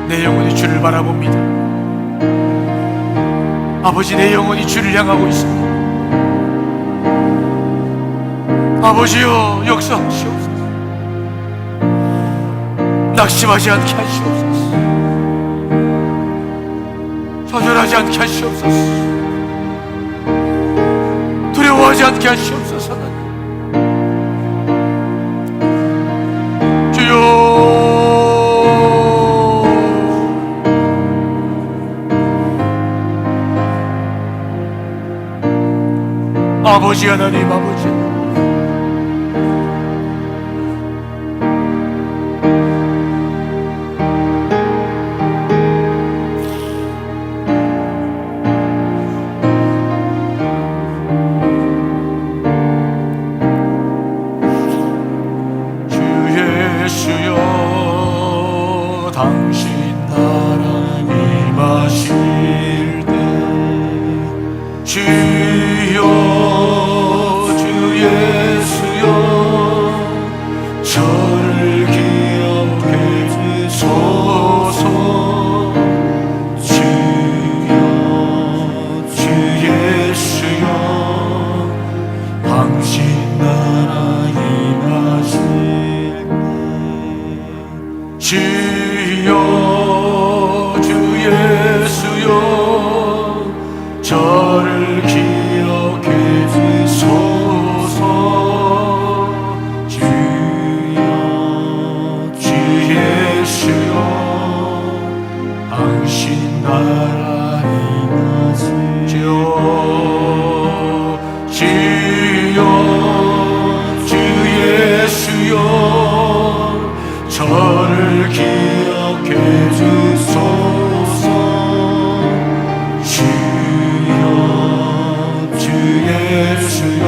내 영혼이 주를 바라봅니다. 아버지, 내 영혼이 주를 향하고 있습니다. 아버지여, 역사하시옵소서. 낙심하지 않게 하시옵소서. 좌절하지 않게 하시옵소서. 두려워하지 않게 하시옵소서. 주여, 아버지 하나님, 아버지 주 예수여, 당신 나라 임하실 때 주여, 저를 기억해 주소서. 주여, 주 예수여, 당신 나라 임하실 때 주여, 주 예수여, 저를 기억해 주소서. 당신 나라 임하시오. 주여, 주 예수여, 저를 기억해 주소서. 주여, 주 예수여,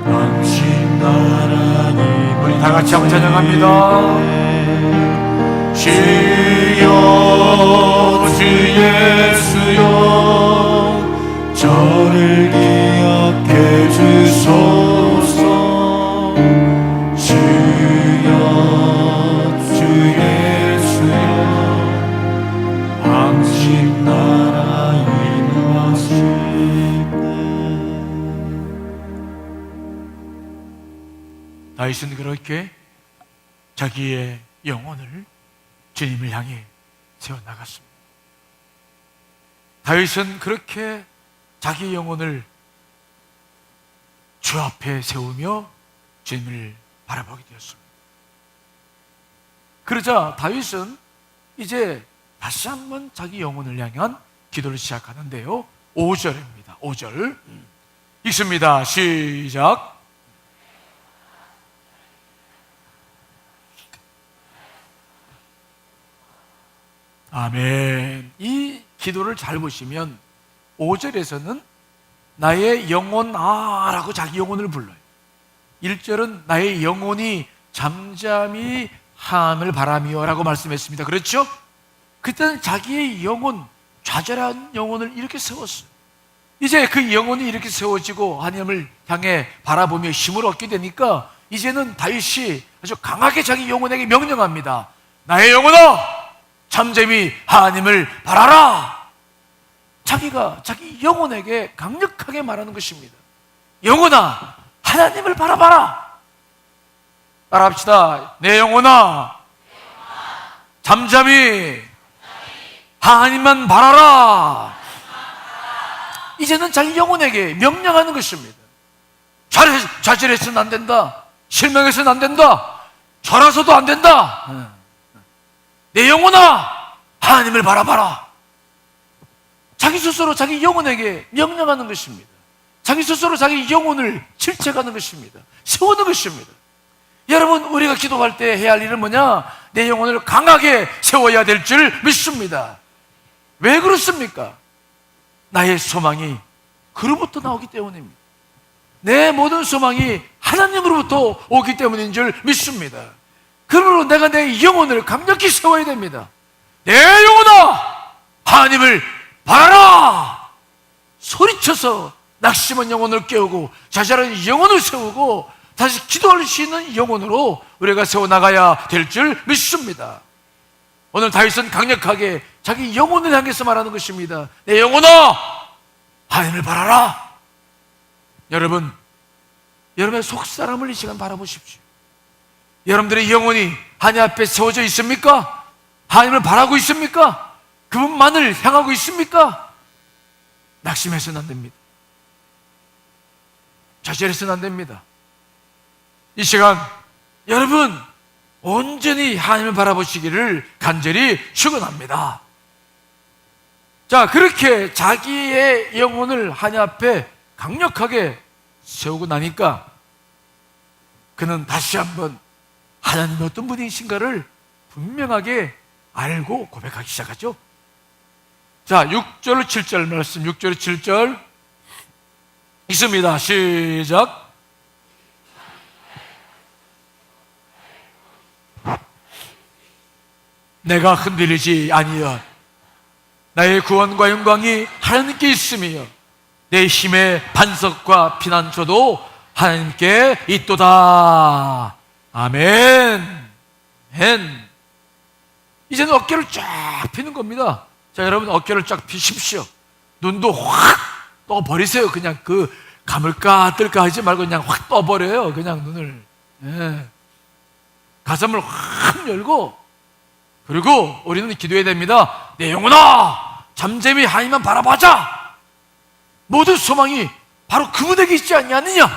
당신 나라 임하시오. 우리 다 같이 한번 찬양합니다. 주여, 주 예수여, 저를 기억해 주소서. 주여, 주 예수여, 당신 나라 임하실 때. 다윗은 그렇게 자기의 영혼을 주님을 향해 세워나갔습니다. 다윗은 그렇게 자기 영혼을 주 앞에 세우며 주님을 바라보게 되었습니다. 그러자 다윗은 이제 다시 한번 자기 영혼을 향한 기도를 시작하는데요. 5절입니다. 5절 읽습니다. 시작. 아멘. 이 기도를 잘 보시면 5절에서는 나의 영혼아 라고 자기 영혼을 불러요. 1절은 나의 영혼이 잠잠히 함을 바라며 라고 말씀했습니다. 그렇죠? 그때는 자기의 영혼, 좌절한 영혼을 이렇게 세웠어요. 이제 그 영혼이 이렇게 세워지고 하나님을 향해 바라보며 힘을 얻게 되니까 이제는 다윗이 아주 강하게 자기 영혼에게 명령합니다. 나의 영혼아, 잠잠히 하나님을 바라라. 자기가 자기 영혼에게 강력하게 말하는 것입니다. 영혼아, 하나님을 바라봐라. 따라합시다. 내 영혼아, 잠잠히 하나님만 바라라. 이제는 자기 영혼에게 명령하는 것입니다. 좌절해서는 안 된다, 실망해서는 안 된다, 절하서도 안 된다. 내 영혼아, 하나님을 바라봐라. 자기 스스로 자기 영혼에게 명령하는 것입니다. 자기 스스로 자기 영혼을 질책하는 것입니다. 세우는 것입니다. 여러분, 우리가 기도할 때 해야 할 일은 뭐냐? 내 영혼을 강하게 세워야 될 줄 믿습니다. 왜 그렇습니까? 나의 소망이 그로부터 나오기 때문입니다. 내 모든 소망이 하나님으로부터 오기 때문인 줄 믿습니다. 그러므로 내가 내 영혼을 강력히 세워야 됩니다. 내 영혼아, 하나님을 바라라! 소리쳐서 낙심한 영혼을 깨우고 자잘한 영혼을 세우고 다시 기도할 수 있는 영혼으로 우리가 세워나가야 될 줄 믿습니다. 오늘 다윗은 강력하게 자기 영혼을 향해서 말하는 것입니다. 내 영혼아, 하나님을 바라라. 여러분, 여러분의 속사람을 이 시간 바라보십시오. 여러분들의 영혼이 하나님 앞에 세워져 있습니까? 하나님을 바라고 있습니까? 그분만을 향하고 있습니까? 낙심해서는 안 됩니다. 좌절해서는 안 됩니다. 이 시간 여러분 온전히 하나님을 바라보시기를 간절히 축원합니다. 자, 그렇게 자기의 영혼을 하나님 앞에 강력하게 세우고 나니까 그는 다시 한번 하나님이 어떤 분이신가를 분명하게 알고 고백하기 시작하죠. 자, 6절 7절 말씀, 6절 7절 있습니다. 시작. 내가 흔들리지 아니여 나의 구원과 영광이 하나님께 있으며 내 힘의 반석과 피난처도 하나님께 있도다. 아멘. 아멘. 이제는 어깨를 쫙 펴는 겁니다. 자, 여러분 어깨를 쫙 펴십시오. 눈도 확 떠버리세요. 그냥 그 감을까 뜰까 하지 말고 그냥 확 떠버려요. 그냥 눈을. 예. 가슴을 확 열고, 그리고 우리는 기도해야 됩니다. 내 영혼아, 잠잠히 하나님만 바라보자. 모든 소망이 바로 그분에게 있지 않느냐.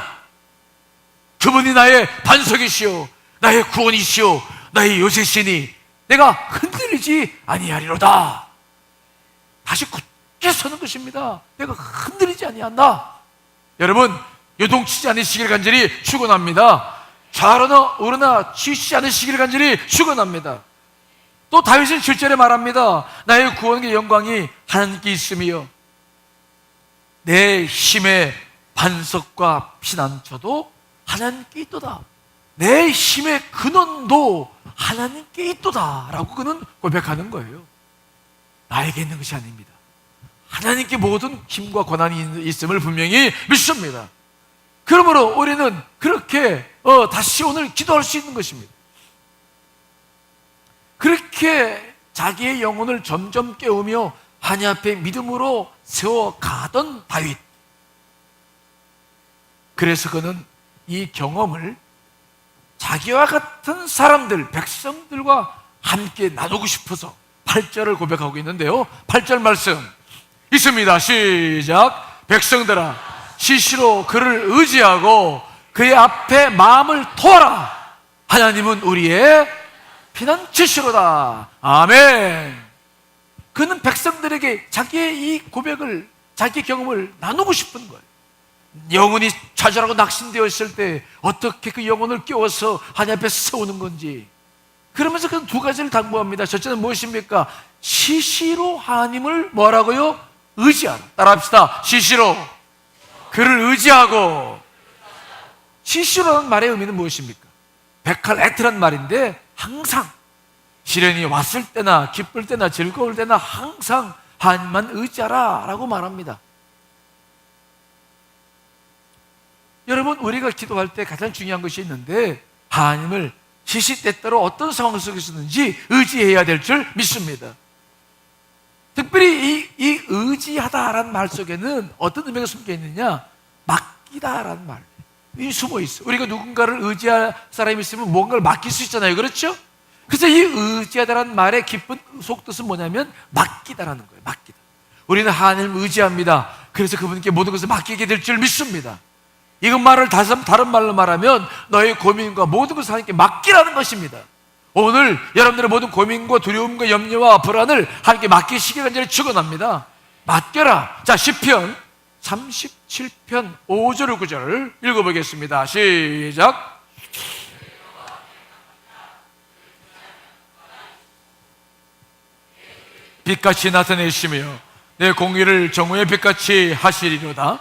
그분이 나의 반석이시오, 나의 구원이시오, 나의 요새시니 내가 흔들리지 아니하리로다. 다시 굳게 서는 것입니다. 내가 흔들리지 아니한다. 여러분, 요동치지 않으시길 간절히 축원합니다. 좌로나 우로나 치우치지 않으시길 간절히 축원합니다. 또 다윗은 7절에 말합니다. 나의 구원의 영광이 하나님께 있으며 내 힘의 반석과 피난처도 하나님께 있도다. 내 힘의 근원도 하나님께 있도다 라고 그는 고백하는 거예요. 나에게 있는 것이 아닙니다. 하나님께 모든 힘과 권한이 있음을 분명히 믿습니다. 그러므로 우리는 그렇게 다시 오늘 기도할 수 있는 것입니다. 그렇게 자기의 영혼을 점점 깨우며 하나님 앞에 믿음으로 세워가던 다윗. 그래서 그는 이 경험을 자기와 같은 사람들, 백성들과 함께 나누고 싶어서 8절을 고백하고 있는데요. 8절 말씀 있습니다. 시작. 백성들아, 시시로 그를 의지하고 그의 앞에 마음을 토하라. 하나님은 우리의 피난처시로다. 아멘. 그는 백성들에게 자기의 이 고백을, 자기 경험을 나누고 싶은 거예요. 영혼이 좌절하고 낙심되어 있을 때 어떻게 그 영혼을 깨워서 하나님 앞에 세우는 건지, 그러면서 그 두 가지를 당부합니다. 첫째는 무엇입니까? 시시로 하나님을 뭐라고요? 의지하라. 따라합시다. 시시로 그를 의지하고. 시시로라는 말의 의미는 무엇입니까? 백할애트란 말인데, 항상 시련이 왔을 때나 기쁠 때나 즐거울 때나 항상 하나님만 의지하라 라고 말합니다. 여러분, 우리가 기도할 때 가장 중요한 것이 있는데, 하나님을 시시때때로 어떤 상황 속에서든지 의지해야 될 줄 믿습니다. 특별히 이 의지하다라는 말 속에는 어떤 의미가 숨겨 있느냐? 맡기다라는 말이 숨어 있어. 우리가 누군가를 의지할 사람이 있으면 뭔가를 맡길 수 있잖아요. 그렇죠? 그래서 이 의지하다라는 말의 깊은 속뜻은 뭐냐면 맡기다라는 거예요. 맡기다. 우리는 하나님을 의지합니다. 그래서 그분께 모든 것을 맡기게 될 줄 믿습니다. 이것 말을 다른 말로 말하면 너의 고민과 모든 것을 하나님께 맡기라는 것입니다. 오늘 여러분들의 모든 고민과 두려움과 염려와 불안을 하나님께 맡기시기 간절히 축원합니다. 맡겨라. 자, 시편 37편 5절 9절 읽어보겠습니다. 시작. 빛같이 나타내시며 내 공의를 정오의 빛같이 하시리로다.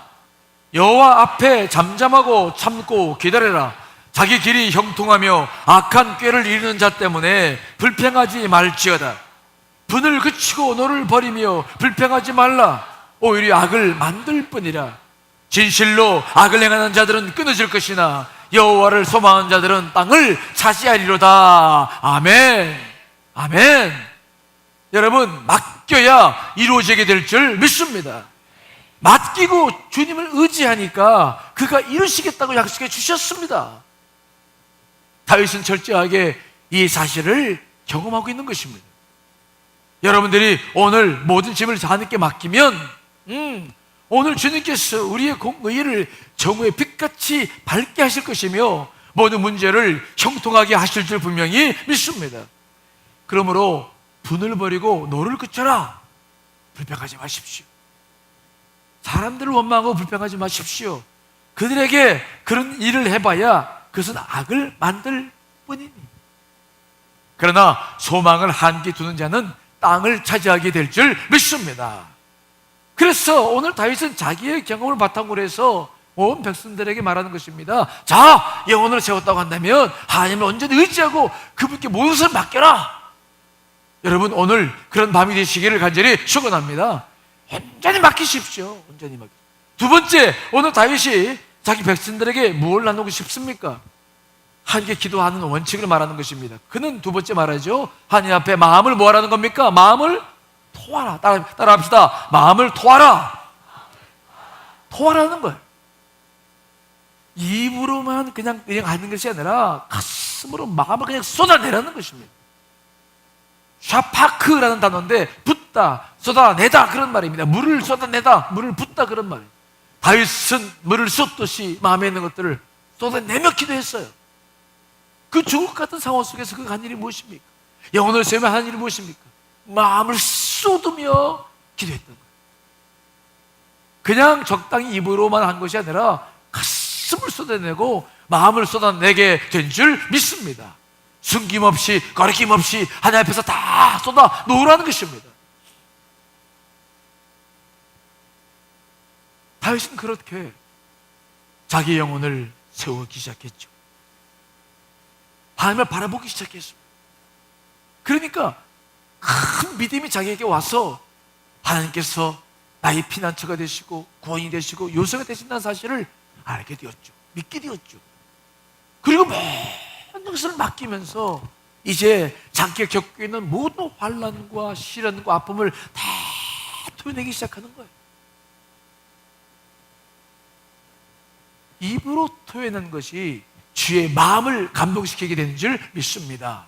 여호와 앞에 잠잠하고 참고 기다려라. 자기 길이 형통하며 악한 꾀를 이루는 자 때문에 불평하지 말지어다. 분을 그치고 노를 버리며 불평하지 말라. 오히려 악을 만들 뿐이라. 진실로 악을 행하는 자들은 끊어질 것이나 여호와를 소망하는 자들은 땅을 차지하리로다. 아멘. 아멘. 여러분, 맡겨야 이루어지게 될 줄 믿습니다. 맡기고 주님을 의지하니까 그가 이루시겠다고 약속해 주셨습니다. 다윗은 철저하게 이 사실을 경험하고 있는 것입니다. 여러분들이 오늘 모든 짐을 하나님께 맡기면 오늘 주님께서 우리의 의를 정오의 빛같이 밝게 하실 것이며 모든 문제를 형통하게 하실 줄 분명히 믿습니다. 그러므로 분을 버리고 노를 그쳐라. 불평하지 마십시오. 사람들을 원망하고 불평하지 마십시오. 그들에게 그런 일을 해봐야 그것은 악을 만들 뿐이니. 그러나 소망을 한기 두는 자는 땅을 차지하게 될 줄 믿습니다. 그래서 오늘 다윗은 자기의 경험을 바탕으로 해서 온 백성들에게 말하는 것입니다. 자, 영혼을 세웠다고 한다면 하나님을 온전히 의지하고 그분께 모든 것을 맡겨라. 여러분, 오늘 그런 밤이 되시기를 간절히 축원합니다. 온전히 맡기십시오. 온전히 맡기십시오. 두 번째, 오늘 다윗이 자기 백성들에게 무엇을 나누고 싶습니까? 하나님께 기도하는 원칙을 말하는 것입니다. 그는 두 번째 말하죠. 하나님 앞에 마음을 뭐 하라는 겁니까? 마음을 토하라. 따라합시다. 마음을 토하라. 토하라는 거예요. 입으로만 그냥 하는 것이 아니라 가슴으로 마음을 그냥 쏟아내라는 것입니다. 샤파크라는 단어인데 붓다, 쏟아내다 그런 말입니다. 물을 쏟아내다, 물을 붓다 그런 말이에요. 다윗은 물을 쏟듯이 마음에 있는 것들을 쏟아내며 기도했어요. 그 죽을 것 같은 상황 속에서 그 한 일이 무엇입니까? 영혼을 세우며 한 일이 무엇입니까? 마음을 쏟으며 기도했던 거예요. 그냥 적당히 입으로만 한 것이 아니라 가슴을 쏟아내고 마음을 쏟아내게 된 줄 믿습니다. 숨김없이 거리낌없이 하나님 앞에서 다 쏟아 놓으라는 것입니다. 다윗은 그렇게 자기 영혼을 세우기 시작했죠. 하나님을 바라보기 시작했습니다. 그러니까 큰 믿음이 자기에게 와서 하나님께서 나의 피난처가 되시고 구원이 되시고 요새가 되신다는 사실을 알게 되었죠. 믿게 되었죠. 그리고 모든 것을 맡기면서 이제 자기가 겪고 있는 모든 환난과 시련과 아픔을 다 토해내기 시작하는 거예요. 입으로 토해낸 것이 주의 마음을 감동시키게 되는 줄 믿습니다.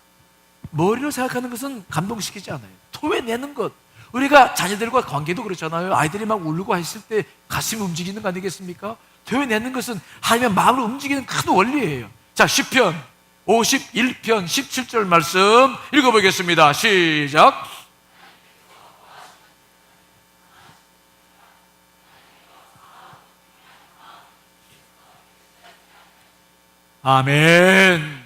머리로 생각하는 것은 감동시키지 않아요. 토해내는 것. 우리가 자녀들과 관계도 그렇잖아요. 아이들이 막 울고 했을 때 가슴이 움직이는 거 아니겠습니까? 토해내는 것은 하나님의 마음을 움직이는 큰 원리예요. 자, 시편 51편 17절 말씀 읽어보겠습니다. 시작. 아멘.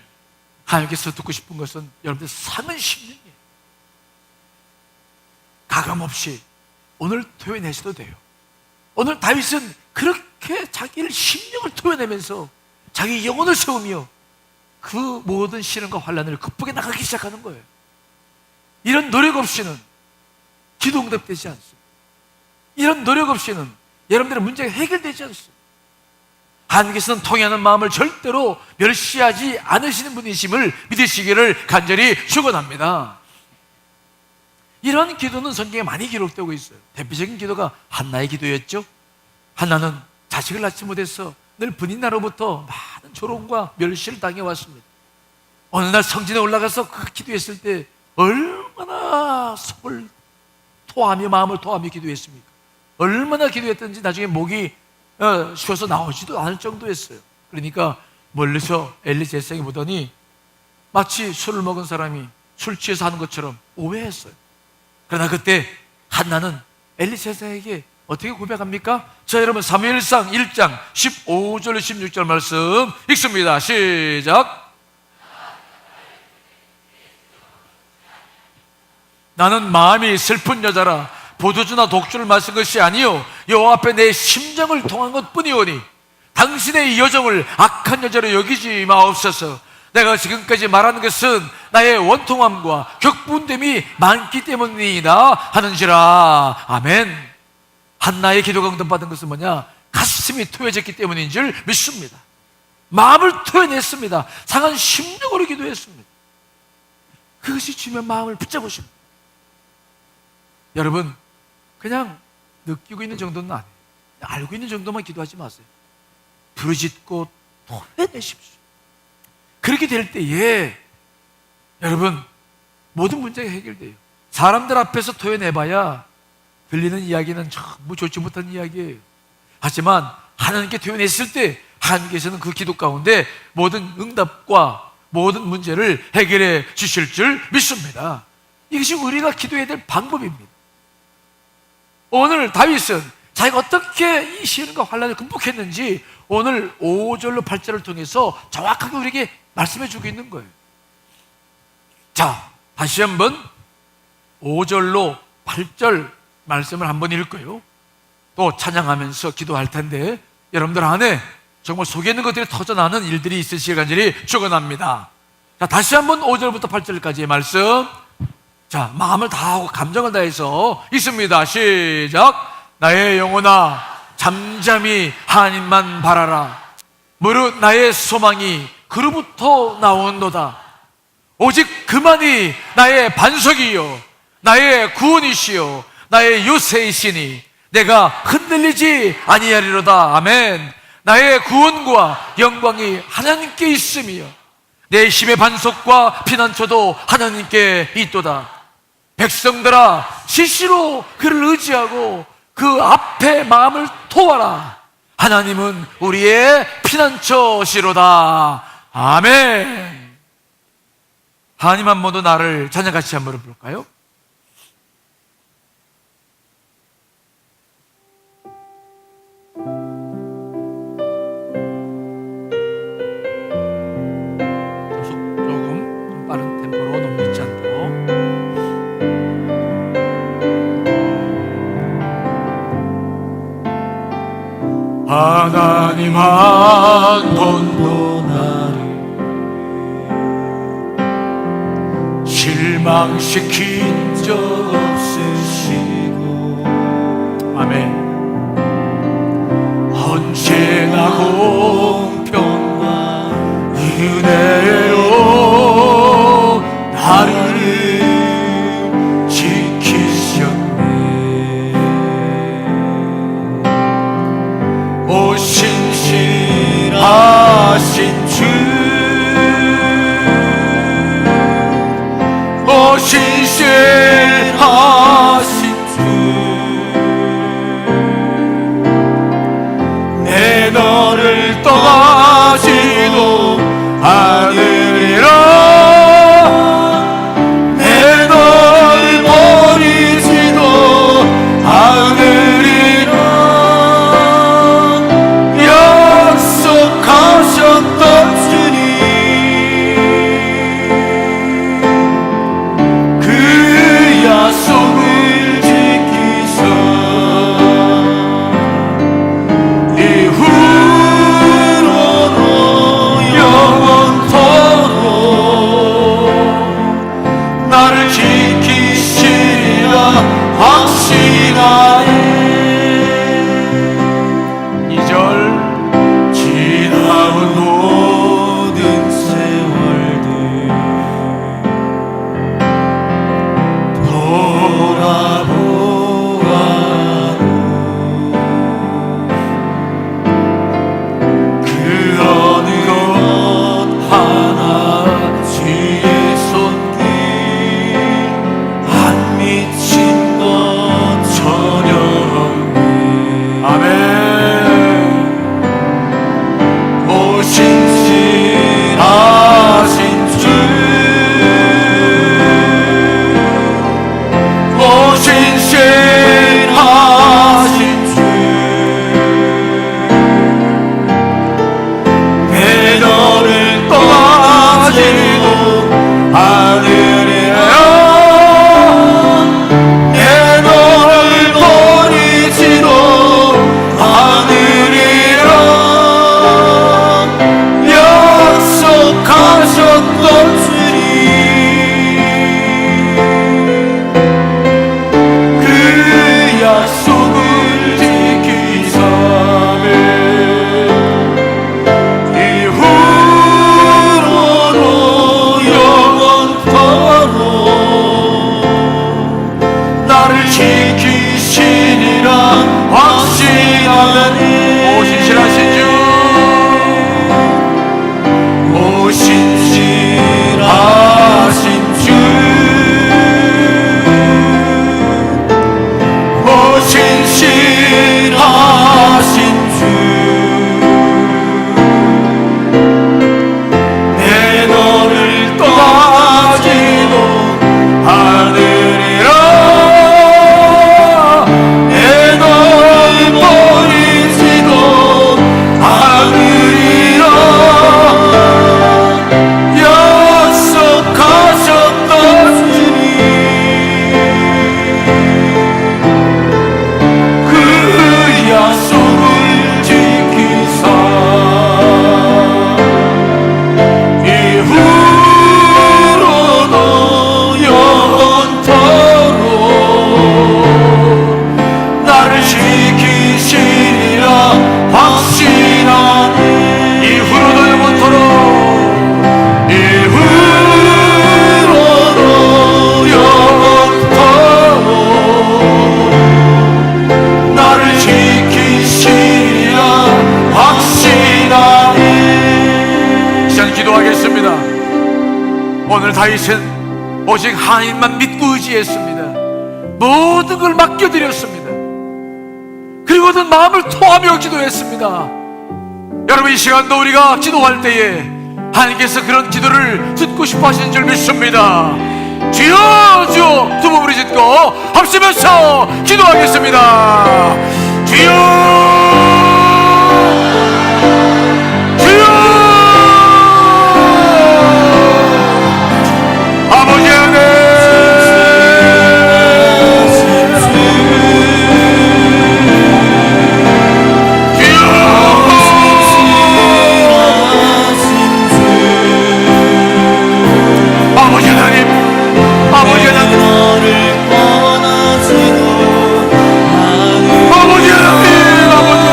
하나님께서 듣고 싶은 것은 여러분들 사는 심령이에요. 가감없이 오늘 토해내셔도 돼요. 오늘 다윗은 그렇게 자기를 심령을 토해내면서 자기 영혼을 세우며 그 모든 시련과 환난을 극복해 나가기 시작하는 거예요. 이런 노력 없이는 기도 응답되지 않습니다. 이런 노력 없이는 여러분들의 문제가 해결되지 않습니다. 하나님께서는 통하는 마음을 절대로 멸시하지 않으시는 분이심을 믿으시기를 간절히 축원합니다. 이런 기도는 성경에 많이 기록되고 있어요. 대표적인 기도가 한나의 기도였죠. 한나는 자식을 낳지 못해서 늘 분인나로부터 많은 조롱과 멸시를 당해왔습니다. 어느 날 성전에 올라가서 그 기도했을 때 얼마나 속을 토하며 마음을 토하며 기도했습니까? 얼마나 기도했던지 나중에 목이 쉬어서 나오지도 않을 정도였어요. 그러니까 멀리서 엘리 제사장이 보더니 마치 술을 먹은 사람이 술 취해서 하는 것처럼 오해했어요. 그러나 그때 한나는 엘리 제사장에게 어떻게 고백합니까? 자, 여러분 사무엘상 1장 15절 16절 말씀 읽습니다. 시작. 나는 마음이 슬픈 여자라 포도주나 독주를 마신 것이 아니요 여호와 앞에 내 심정을 통한 것뿐이오니 당신의 이 여정을 악한 여자로 여기지 마옵소서. 내가 지금까지 말하는 것은 나의 원통함과 격분됨이 많기 때문이다 하는지라. 아멘. 한나의 기도가 응답받은 것은 뭐냐? 가슴이 토해졌기 때문인 줄 믿습니다. 마음을 토해냈습니다. 상한 심령으로 기도했습니다. 그것이 주면 마음을 붙잡으십니다. 여러분, 그냥 느끼고 있는 정도는 아니에요. 알고 있는 정도만 기도하지 마세요. 부르짖고 토해내십시오. 그렇게 될 때에 여러분 모든 문제가 해결돼요. 사람들 앞에서 토해내봐야 들리는 이야기는 전부 좋지 못한 이야기예요. 하지만 하나님께 토해냈을 때 하나님께서는 그 기도 가운데 모든 응답과 모든 문제를 해결해 주실 줄 믿습니다. 이것이 우리가 기도해야 될 방법입니다. 오늘 다윗은 자기가 어떻게 이 시련과 환난을 극복했는지 오늘 5절로 8절을 통해서 정확하게 우리에게 말씀해 주고 있는 거예요. 자, 다시 한번 5절로 8절 말씀을 한번 읽고요. 또 찬양하면서 기도할 텐데 여러분들 안에 정말 속에 있는 것들이 터져나는 일들이 있으시길 간절히 축원합니다. 자, 다시 한번 5절부터 8절까지의 말씀. 자, 마음을 다하고 감정을 다해서 읽습니다. 시작. 나의 영혼아 잠잠히 하나님만 바라라. 무릇 나의 소망이 그로부터 나온도다. 오직 그만이 나의 반석이요 나의 구원이시요 나의 요새이시니 내가 흔들리지 아니하리로다. 아멘. 나의 구원과 영광이 하나님께 있으며 내 힘의 반석과 피난처도 하나님께 있도다. 백성들아 시시로 그를 의지하고 그 앞에 마음을 토하라. 하나님은 우리의 피난처시로다. 아멘. 하나님 한 번 더 나를 찬양같이 한번 부를까요? 조금 빠른 템포로 너무 늦지 않도록. 하나님 한 번도 나를 실망시킨 적 없으시고 아멘. 언제나 공평과 은혜로 나를 신실하신 주, 오 신실하신 주, 내 너를 떠나지도 않으리라. 내 너를 버리지도 않으리라. 약속하셨던 주님, 그 오늘 다윗은 오직 하나님만 믿고 의지했습니다. 모든 걸 맡겨드렸습니다. 그리고는 마음을 토하며 기도했습니다. 여러분, 이 시간도 우리가 기도할 때에 하나님께서 그런 기도를 듣고 싶어 하시는 줄 믿습니다. 주여 주여 두 몸을 짓고 합심해서 기도하겠습니다. 주여 주여. 아버지 하나님, 아버지 하나님, 아버지 하나님, 아버지 하나님, 아버지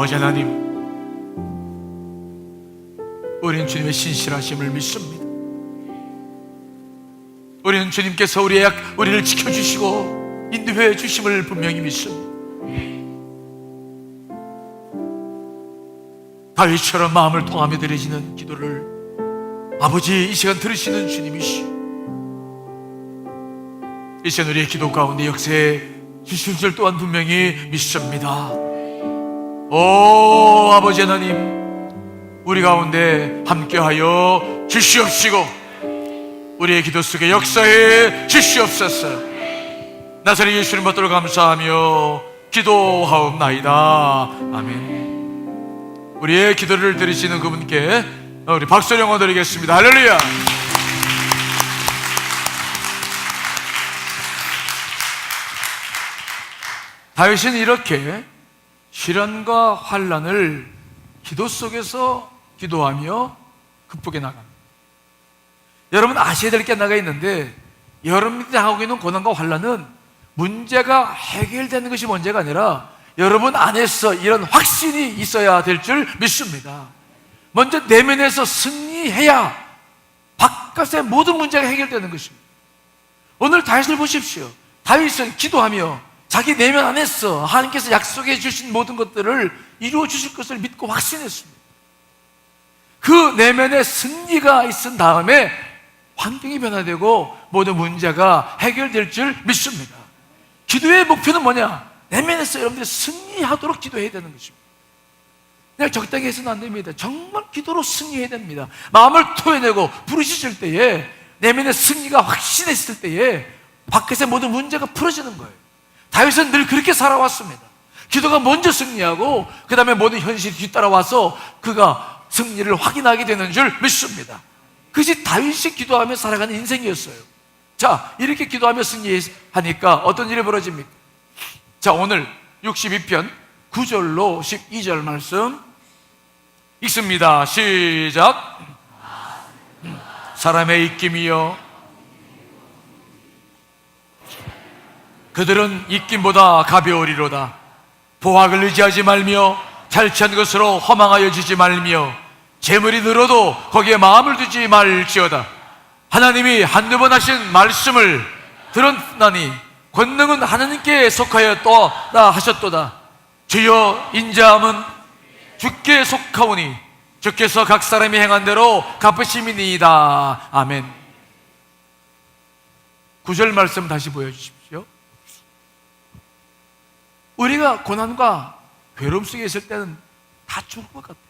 아버지 하나님, 우리는 주님의 신실하심을 믿습니다. 우리는 주님께서 우리를 지켜주시고 인도해 주심을 분명히 믿습니다. 다윗처럼 마음을 통하며 드려지는 기도를 아버지, 이 시간 들으시는 주님이시, 이 시간 우리의 기도 가운데 역사해 주실 줄 또한 분명히 믿습니다. 오 아버지 하나님, 우리 가운데 함께하여 주시옵시고 우리의 기도 속에 역사해 주시옵소서. 나사렛 예수님 받들어 감사하며 기도하옵나이다. 아멘. 우리의 기도를 들으시는 그분께 우리 박수를 영어 드리겠습니다. 할렐루야. 다윗은 이렇게 시련과 환난을 기도 속에서 기도하며 극복해 나갑니다. 여러분 아셔야 될 게 하나가 있는데, 여러분이 당하고 있는 고난과 환난은 문제가 해결되는 것이 문제가 아니라 여러분 안에서 이런 확신이 있어야 될 줄 믿습니다. 먼저 내면에서 승리해야 바깥의 모든 문제가 해결되는 것입니다. 오늘 다윗을 보십시오. 다윗은 기도하며 자기 내면 안에서 하나님께서 약속해 주신 모든 것들을 이루어 주실 것을 믿고 확신했습니다. 그 내면에 승리가 있은 다음에 환경이 변화되고 모든 문제가 해결될 줄 믿습니다. 기도의 목표는 뭐냐? 내면에서 여러분들이 승리하도록 기도해야 되는 것입니다. 그냥 적당히 해서는 안 됩니다. 정말 기도로 승리해야 됩니다. 마음을 토해내고 부르짖을 때에, 내면의 승리가 확신했을 때에 밖에서 모든 문제가 풀어지는 거예요. 다윗은 늘 그렇게 살아왔습니다. 기도가 먼저 승리하고 그 다음에 모든 현실이 뒤따라와서 그가 승리를 확인하게 되는 줄 믿습니다. 그것이 다윗이 기도하며 살아가는 인생이었어요. 자, 이렇게 기도하며 승리하니까 어떤 일이 벌어집니까? 자, 오늘 62편 9절로 12절 말씀 읽습니다. 시작. 사람의 입김이여, 그들은 입김보다 가벼우리로다. 보학을 의지하지 말며 잘취한 것으로 허망하여 지지 말며 재물이 늘어도 거기에 마음을 두지 말지어다. 하나님이 한두 번 하신 말씀을 들었나니 권능은 하나님께 속하였도다 하셨도다. 주여 인자함은 주께 속하오니 주께서 각 사람이 행한 대로 갚으심이니이다. 아멘. 9절 말씀 다시 보여주십시오. 우리가 고난과 괴로움 속에 있을 때는 다 죽을 것 같아요.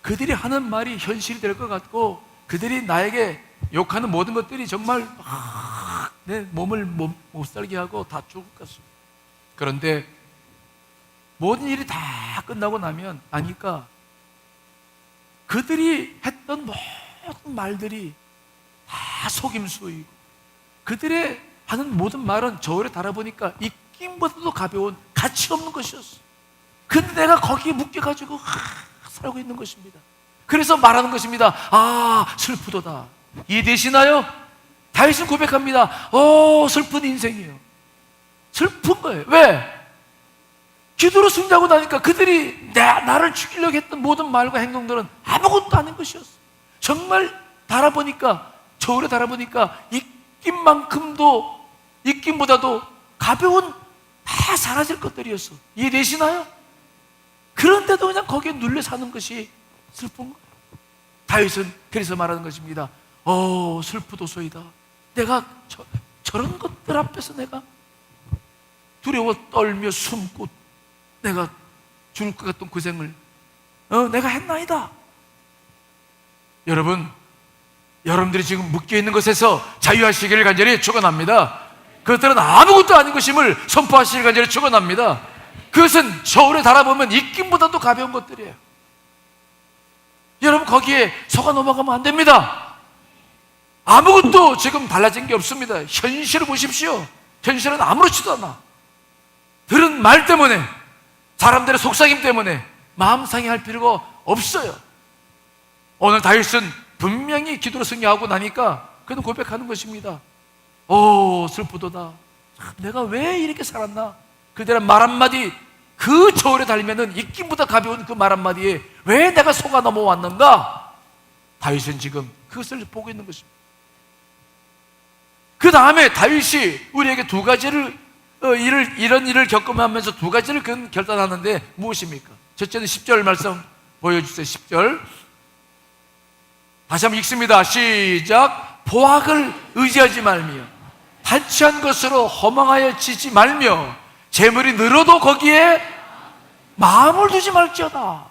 그들이 하는 말이 현실이 될 것 같고, 그들이 나에게 욕하는 모든 것들이 정말 내 몸을 못 살게 하고 다 죽을 것 같습니다. 그런데 모든 일이 다 끝나고 나면 아니까 그들이 했던 모든 말들이 다 속임수이고, 그들의 하는 모든 말은 저울에 달아보니까 입김보다도 가벼운 가치 없는 것이었어. 근데 내가 거기에 묶여가지고 살고 있는 것입니다. 그래서 말하는 것입니다. 아, 슬프도다. 이해되시나요? 다윗은 고백합니다. 슬픈 인생이에요. 슬픈 거예요. 왜? 기도로 승리하고 나니까 그들이 나를 죽이려고 했던 모든 말과 행동들은 아무것도 아닌 것이었어. 정말 달아보니까, 저울에 달아보니까 입김보다도 가벼운, 다 사라질 것들이었어. 이해되시나요? 그런데도 그냥 거기에 눌려 사는 것이 슬픈 거예요. 다윗은 그래서 말하는 것입니다. 슬프도소이다. 내가 저런 것들 앞에서 내가 두려워 떨며 숨고 내가 죽을 것 같던 고생을 내가 했나이다. 여러분들이 지금 묶여있는 것에서 자유하시기를 간절히 축원합니다. 그것들은 아무것도 아닌 것임을 선포하시기를 간절히 축원합니다. 그것은 저울에 달아보면 입김보다도 가벼운 것들이에요. 여러분 거기에 속아 넘어가면 안 됩니다. 아무것도 지금 달라진 게 없습니다. 현실을 보십시오. 현실은 아무렇지도 않아. 들은 말 때문에, 사람들의 속삭임 때문에 마음 상해할 필요가 없어요. 오늘 다윗은 분명히 기도로 승리하고 나니까 그는 고백하는 것입니다. 슬프도다. 내가 왜 이렇게 살았나? 그들의 말 한마디, 그 저울에 달리면은 입김보다 가벼운 그 말 한마디에 왜 내가 속아 넘어왔는가? 다윗은 지금 그것을 보고 있는 것입니다. 그 다음에 다윗이 우리에게 두 가지를 이런 일을 겪으면서 두 가지를 그는 결단하는데 무엇입니까? 첫째는 10절 말씀 보여주세요. 10절. 다시 한번 읽습니다. 시작. 보악을 의지하지 말며 탈취한 것으로 허망하여 지지 말며 재물이 늘어도 거기에 마음을 두지 말지어다.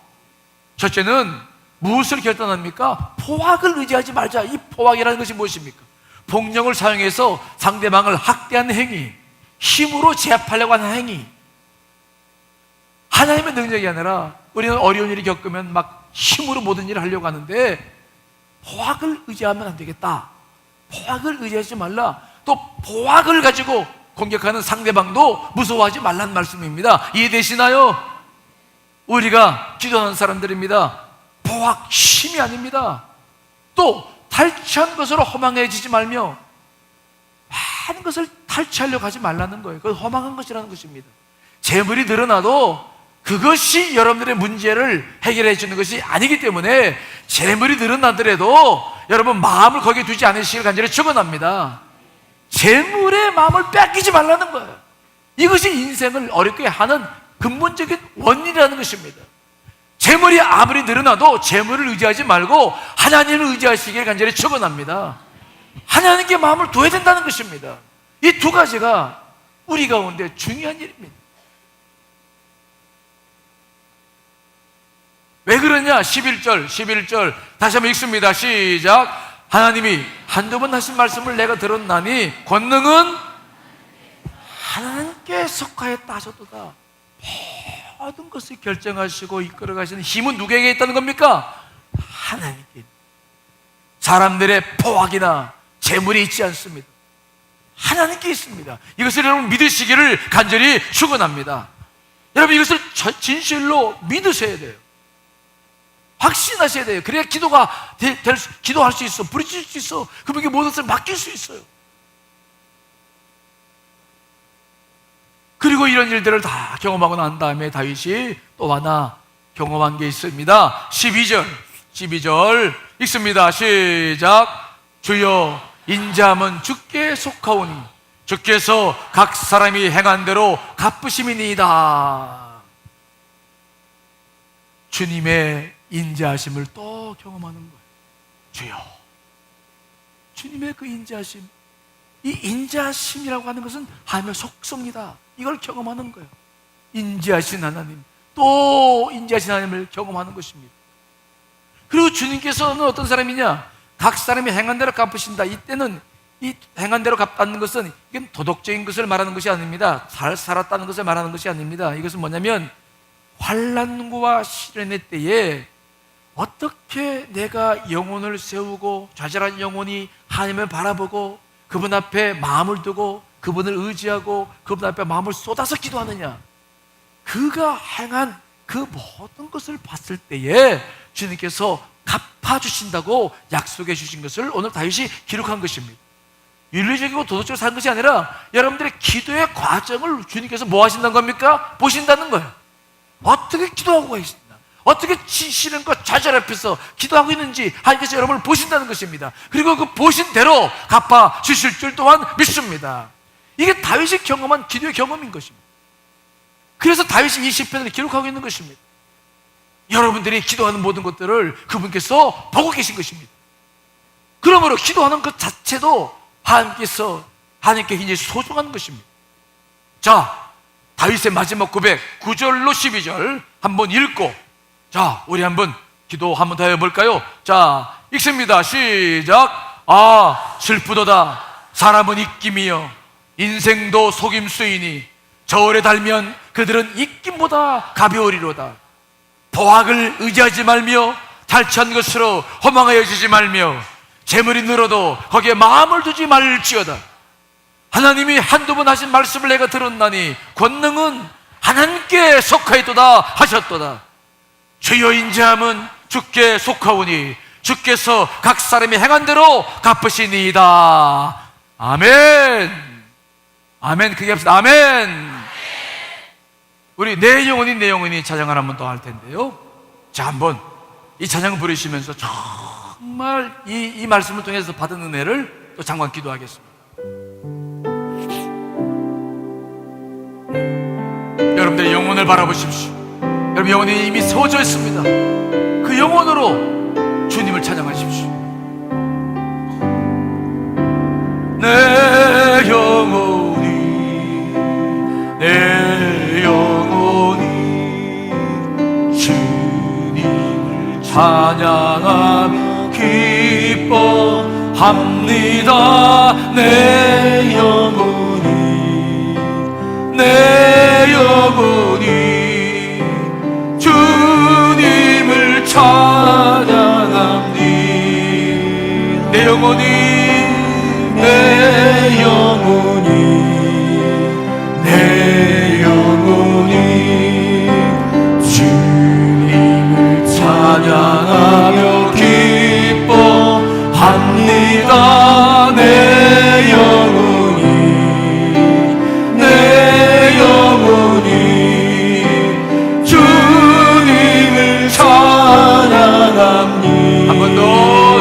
첫째는 무엇을 결단합니까? 포악을 의지하지 말자. 이 포악이라는 것이 무엇입니까? 폭력을 사용해서 상대방을 학대하는 행위, 힘으로 제압하려고 하는 행위. 하나님의 능력이 아니라 우리는 어려운 일을 겪으면 막 힘으로 모든 일을 하려고 하는데 포악을 의지하면 안 되겠다. 포악을 의지하지 말라. 또 포악을 가지고 공격하는 상대방도 무서워하지 말라는 말씀입니다. 이해되시나요? 우리가 기도하는 사람들입니다. 포악, 힘이 아닙니다. 또 탈취한 것으로 허망해지지 말며 많은 것을 탈취하려고 하지 말라는 거예요. 그건 허망한 것이라는 것입니다. 재물이 늘어나도 그것이 여러분들의 문제를 해결해 주는 것이 아니기 때문에 재물이 늘어나더라도 여러분 마음을 거기에 두지 않으시길 간절히 축원합니다. 재물의 마음을 뺏기지 말라는 거예요. 이것이 인생을 어렵게 하는 근본적인 원인이라는 것입니다. 재물이 아무리 늘어나도 재물을 의지하지 말고 하나님을 의지하시길 간절히 축원합니다. 하나님께 마음을 둬야 된다는 것입니다. 이 두 가지가 우리 가운데 중요한 일입니다. 왜 그러냐? 11절 다시 한번 읽습니다. 시작. 하나님이 한두 번 하신 말씀을 내가 들었나니 권능은 하나님께 속하였다 하셨도다. 모든 것을 결정하시고 이끌어가시는 힘은 누구에게 있다는 겁니까? 하나님께. 사람들의 포악이나 재물이 있지 않습니다. 하나님께 있습니다. 이것을 여러분 믿으시기를 간절히 축원합니다. 여러분 이것을 진실로 믿으셔야 돼요. 확신하셔야 돼요. 그래야 기도할 수 있어. 부르실 수 있어. 그분에게 모든 것을 맡길 수 있어요. 그리고 이런 일들을 다 경험하고 난 다음에 다윗이 또 하나 경험한 게 있습니다. 12절 읽습니다. 시작. 주여 인자함은 주께 속하오니 주께서 각 사람이 행한 대로 갚으심이니이다. 주님의 인자하심을 또 경험하는 거예요. 주여, 주님의 그 인자하심, 이 인자하심이라고 하는 것은 하나님의 속성이다. 이걸 경험하는 거예요. 인자하신 하나님, 또 인자하신 하나님을 경험하는 것입니다. 그리고 주님께서는 어떤 사람이냐? 각 사람이 행한 대로 갚으신다. 이때는 이 행한 대로 갚는 것은 이건 도덕적인 것을 말하는 것이 아닙니다. 잘 살았다는 것을 말하는 것이 아닙니다. 이것은 뭐냐면 환난과 시련의 때에 어떻게 내가 영혼을 세우고 좌절한 영혼이 하나님을 바라보고 그분 앞에 마음을 두고 그분을 의지하고 그분 앞에 마음을 쏟아서 기도하느냐, 그가 행한 그 모든 것을 봤을 때에 주님께서 갚아주신다고 약속해 주신 것을 오늘 다윗이 기록한 것입니다. 윤리적이고 도덕적으로 사는 것이 아니라 여러분들의 기도의 과정을 주님께서 뭐 하신다는 겁니까? 보신다는 거예요. 어떻게 기도하고 계신다, 어떻게 지시는 것 좌절 앞에서 기도하고 있는지 하나님께서 여러분을 보신다는 것입니다. 그리고 그 보신 대로 갚아 주실 줄 또한 믿습니다. 이게 다윗이 경험한 기도의 경험인 것입니다. 그래서 다윗이 이 시편을 기록하고 있는 것입니다. 여러분들이 기도하는 모든 것들을 그분께서 보고 계신 것입니다. 그러므로 기도하는 것 자체도 하나님께 굉장히 소중한 것입니다. 자, 다윗의 마지막 고백 9절로 12절 한번 읽고, 자, 우리 한번 기도 한번 더 해볼까요? 자, 읽습니다. 시작. 아, 슬프도다. 사람은 입김이여 인생도 속임수이니 저울에 달면 그들은 입김보다 가벼우리로다. 포악을 의지하지 말며 탈취한 것으로 허망하여 지지 말며 재물이 늘어도 거기에 마음을 두지 말지어다. 하나님이 한두 번 하신 말씀을 내가 들었나니 권능은 하나님께 속하였도다 하셨도다. 주여 인자함은 주께 속하오니 주께서 각 사람이 행한 대로 갚으시니이다. 아멘. 아멘. 크게 합시다. 아멘. 우리 내 영혼이 찬양을 한번 더 할 텐데요. 자, 한번 이 찬양을 부르시면서 정말 이 말씀을 통해서 받은 은혜를 또 잠깐 기도하겠습니다. 여러분들의 영혼을 바라보십시오. 여러분 영혼이 이미 세워져 있습니다. 그 영혼으로 주님을 찬양하십시오. 찬양하며 기뻐합니다. 내 영혼이 내 영혼이 주님을 찬양합니다. 내 영혼이 내 영혼이 내 영혼이 주님을 찬양하며 기뻐합니다. 내 영혼이 내 영혼이 주님을 찬양합니다. 한 번 더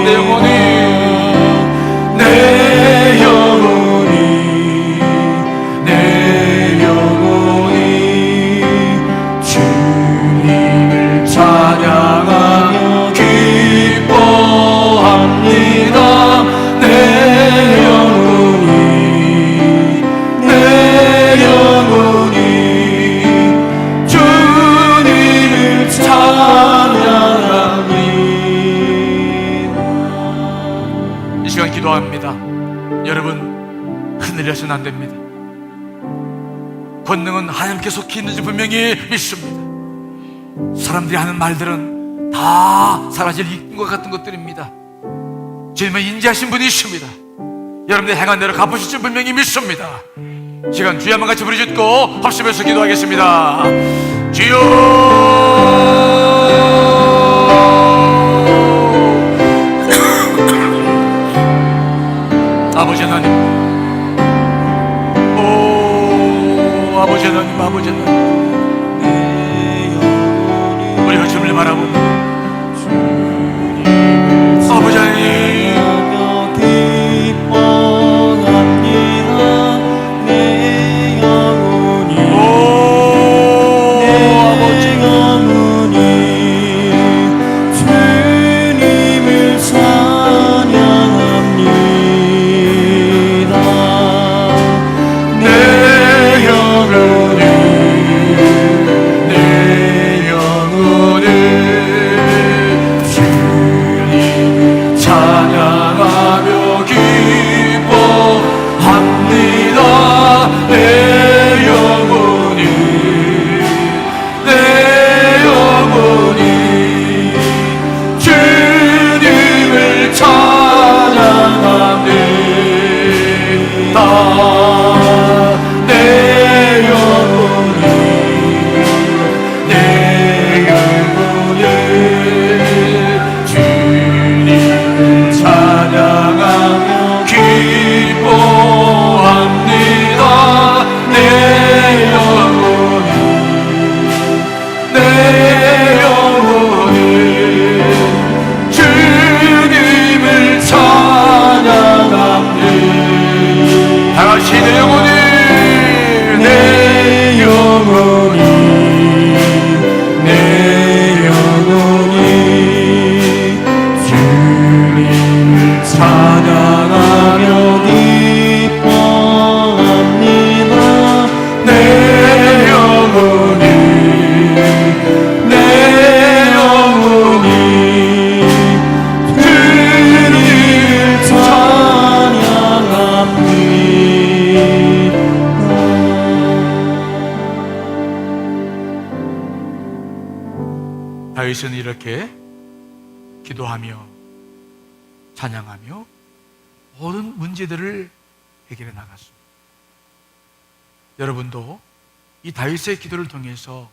내 영혼이 내 영혼이 내 영혼이 주님을 찬양하며 기뻐합니다. 내 영혼이 내 영혼이 주님을 찬양합니다. 이 시간 기도합니다. 여러분, 흔들려서는 안 됩니다. 권능은 하나님께 속히 있는지 분명히 믿습니다. 사람들이 하는 말들은 다 사라질 이과 같은 것들입니다. 주님을 인지하신 분이 있습니다. 여러분들 행한 대로 갚으실 줄 분명히 믿습니다. 시간 주여 한번 같이 부르짖고 합심해서 기도하겠습니다. 주여 아버지 하나님, 오 아버지 하나님, 아버지 하나님, 우리가 주님을 바라보고 아버지 하나님 다윗은 이렇게 기도하며 찬양하며 모든 문제들을 해결해 나갔습니다. 여러분도 이 다윗의 기도를 통해서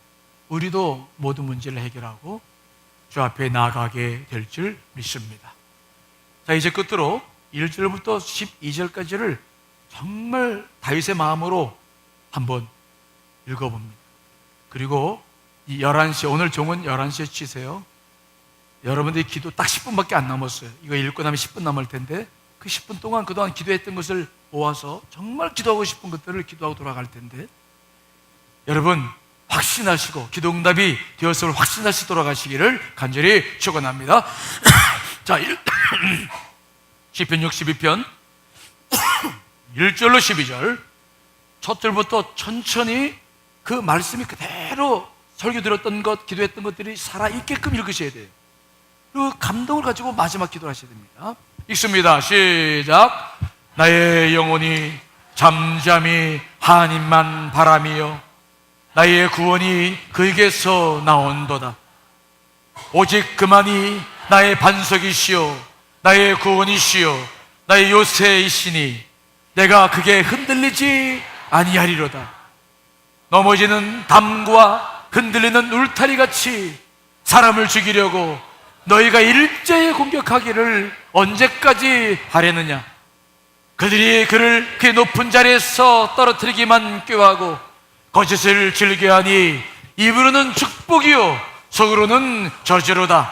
우리도 모든 문제를 해결하고 주 앞에 나아가게 될 줄 믿습니다. 자, 이제 끝으로 1절부터 12절까지를 정말 다윗의 마음으로 한번 읽어봅니다. 그리고 이 11시, 오늘 종은 11시에 치세요. 여러분들이 기도 딱 10분밖에 안 남았어요. 이거 읽고 나면 10분 남을 텐데 그 10분 동안 그동안 기도했던 것을 모아서 정말 기도하고 싶은 것들을 기도하고 돌아갈 텐데, 여러분 확신하시고 기도 응답이 되었음을 확신하시 돌아가시기를 간절히 축원합니다. 자, 시편 62편 1절로 12절 첫 절부터 천천히 그 말씀이 그대로 설교 들었던 것, 기도했던 것들이 살아있게끔 읽으셔야 돼요. 그 감동을 가지고 마지막 기도를 하셔야 됩니다. 읽습니다. 시작. 나의 영혼이 잠잠히 하나님만 바라며 나의 구원이 그에게서 나온도다. 오직 그만이 나의 반석이시요 나의 구원이시요 나의 요새이시니 내가 그게 흔들리지 아니하리로다. 넘어지는 담과 흔들리는 울타리같이 사람을 죽이려고 너희가 일제히 공격하기를 언제까지 하려느냐. 그들이 그를 그 높은 자리에서 떨어뜨리기만 꾀하고 거짓을 즐겨하니 입으로는 축복이요 속으로는 저주로다.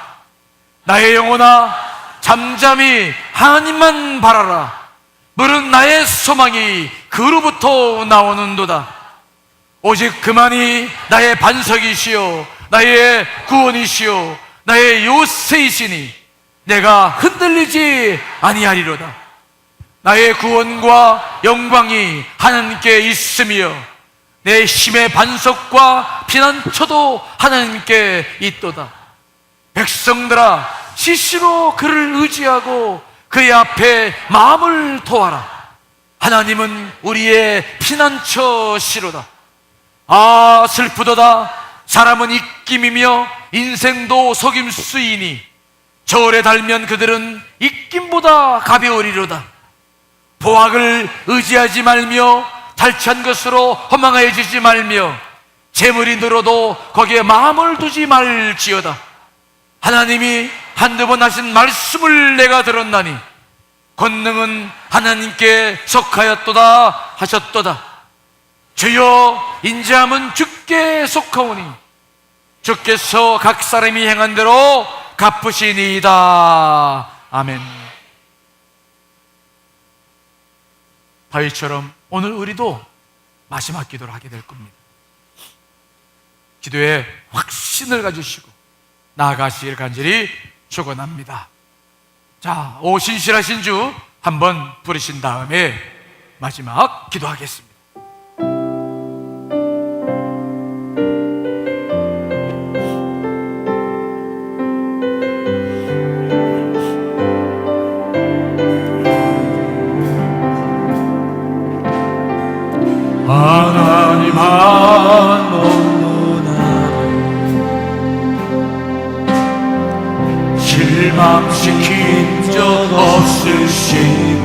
나의 영혼아 잠잠히 하나님만 바라라. 물은 나의 소망이 그로부터 나오는도다. 오직 그만이 나의 반석이시요 나의 구원이시요 나의 요새이시니 내가 흔들리지 아니하리로다. 나의 구원과 영광이 하나님께 있으며 내 힘의 반석과 피난처도 하나님께 있도다. 백성들아 시시로 그를 의지하고 그의 앞에 마음을 토하라. 하나님은 우리의 피난처시로다. 아 슬프도다. 사람은 입김이며 인생도 속임수이니 저울에 달면 그들은 입김보다 가벼우리로다. 보학을 의지하지 말며 탈취한 것으로 허망해지지 말며 재물이 늘어도 거기에 마음을 두지 말지어다. 하나님이 한두 번 하신 말씀을 내가 들었나니 권능은 하나님께 속하였도다 하셨도다. 주여 인자함은 주께 속하오니 주께서 각 사람이 행한 대로 갚으시니이다. 아멘. 다윗처럼 오늘 우리도 마지막 기도를 하게 될 겁니다. 기도에 확신을 가지시고 나아가시길 간절히 축원합니다. 자, 오 신실하신 주 한번 부르신 다음에 마지막 기도하겠습니다. 하나님 한 번도 나를 실망시킨 적 없으신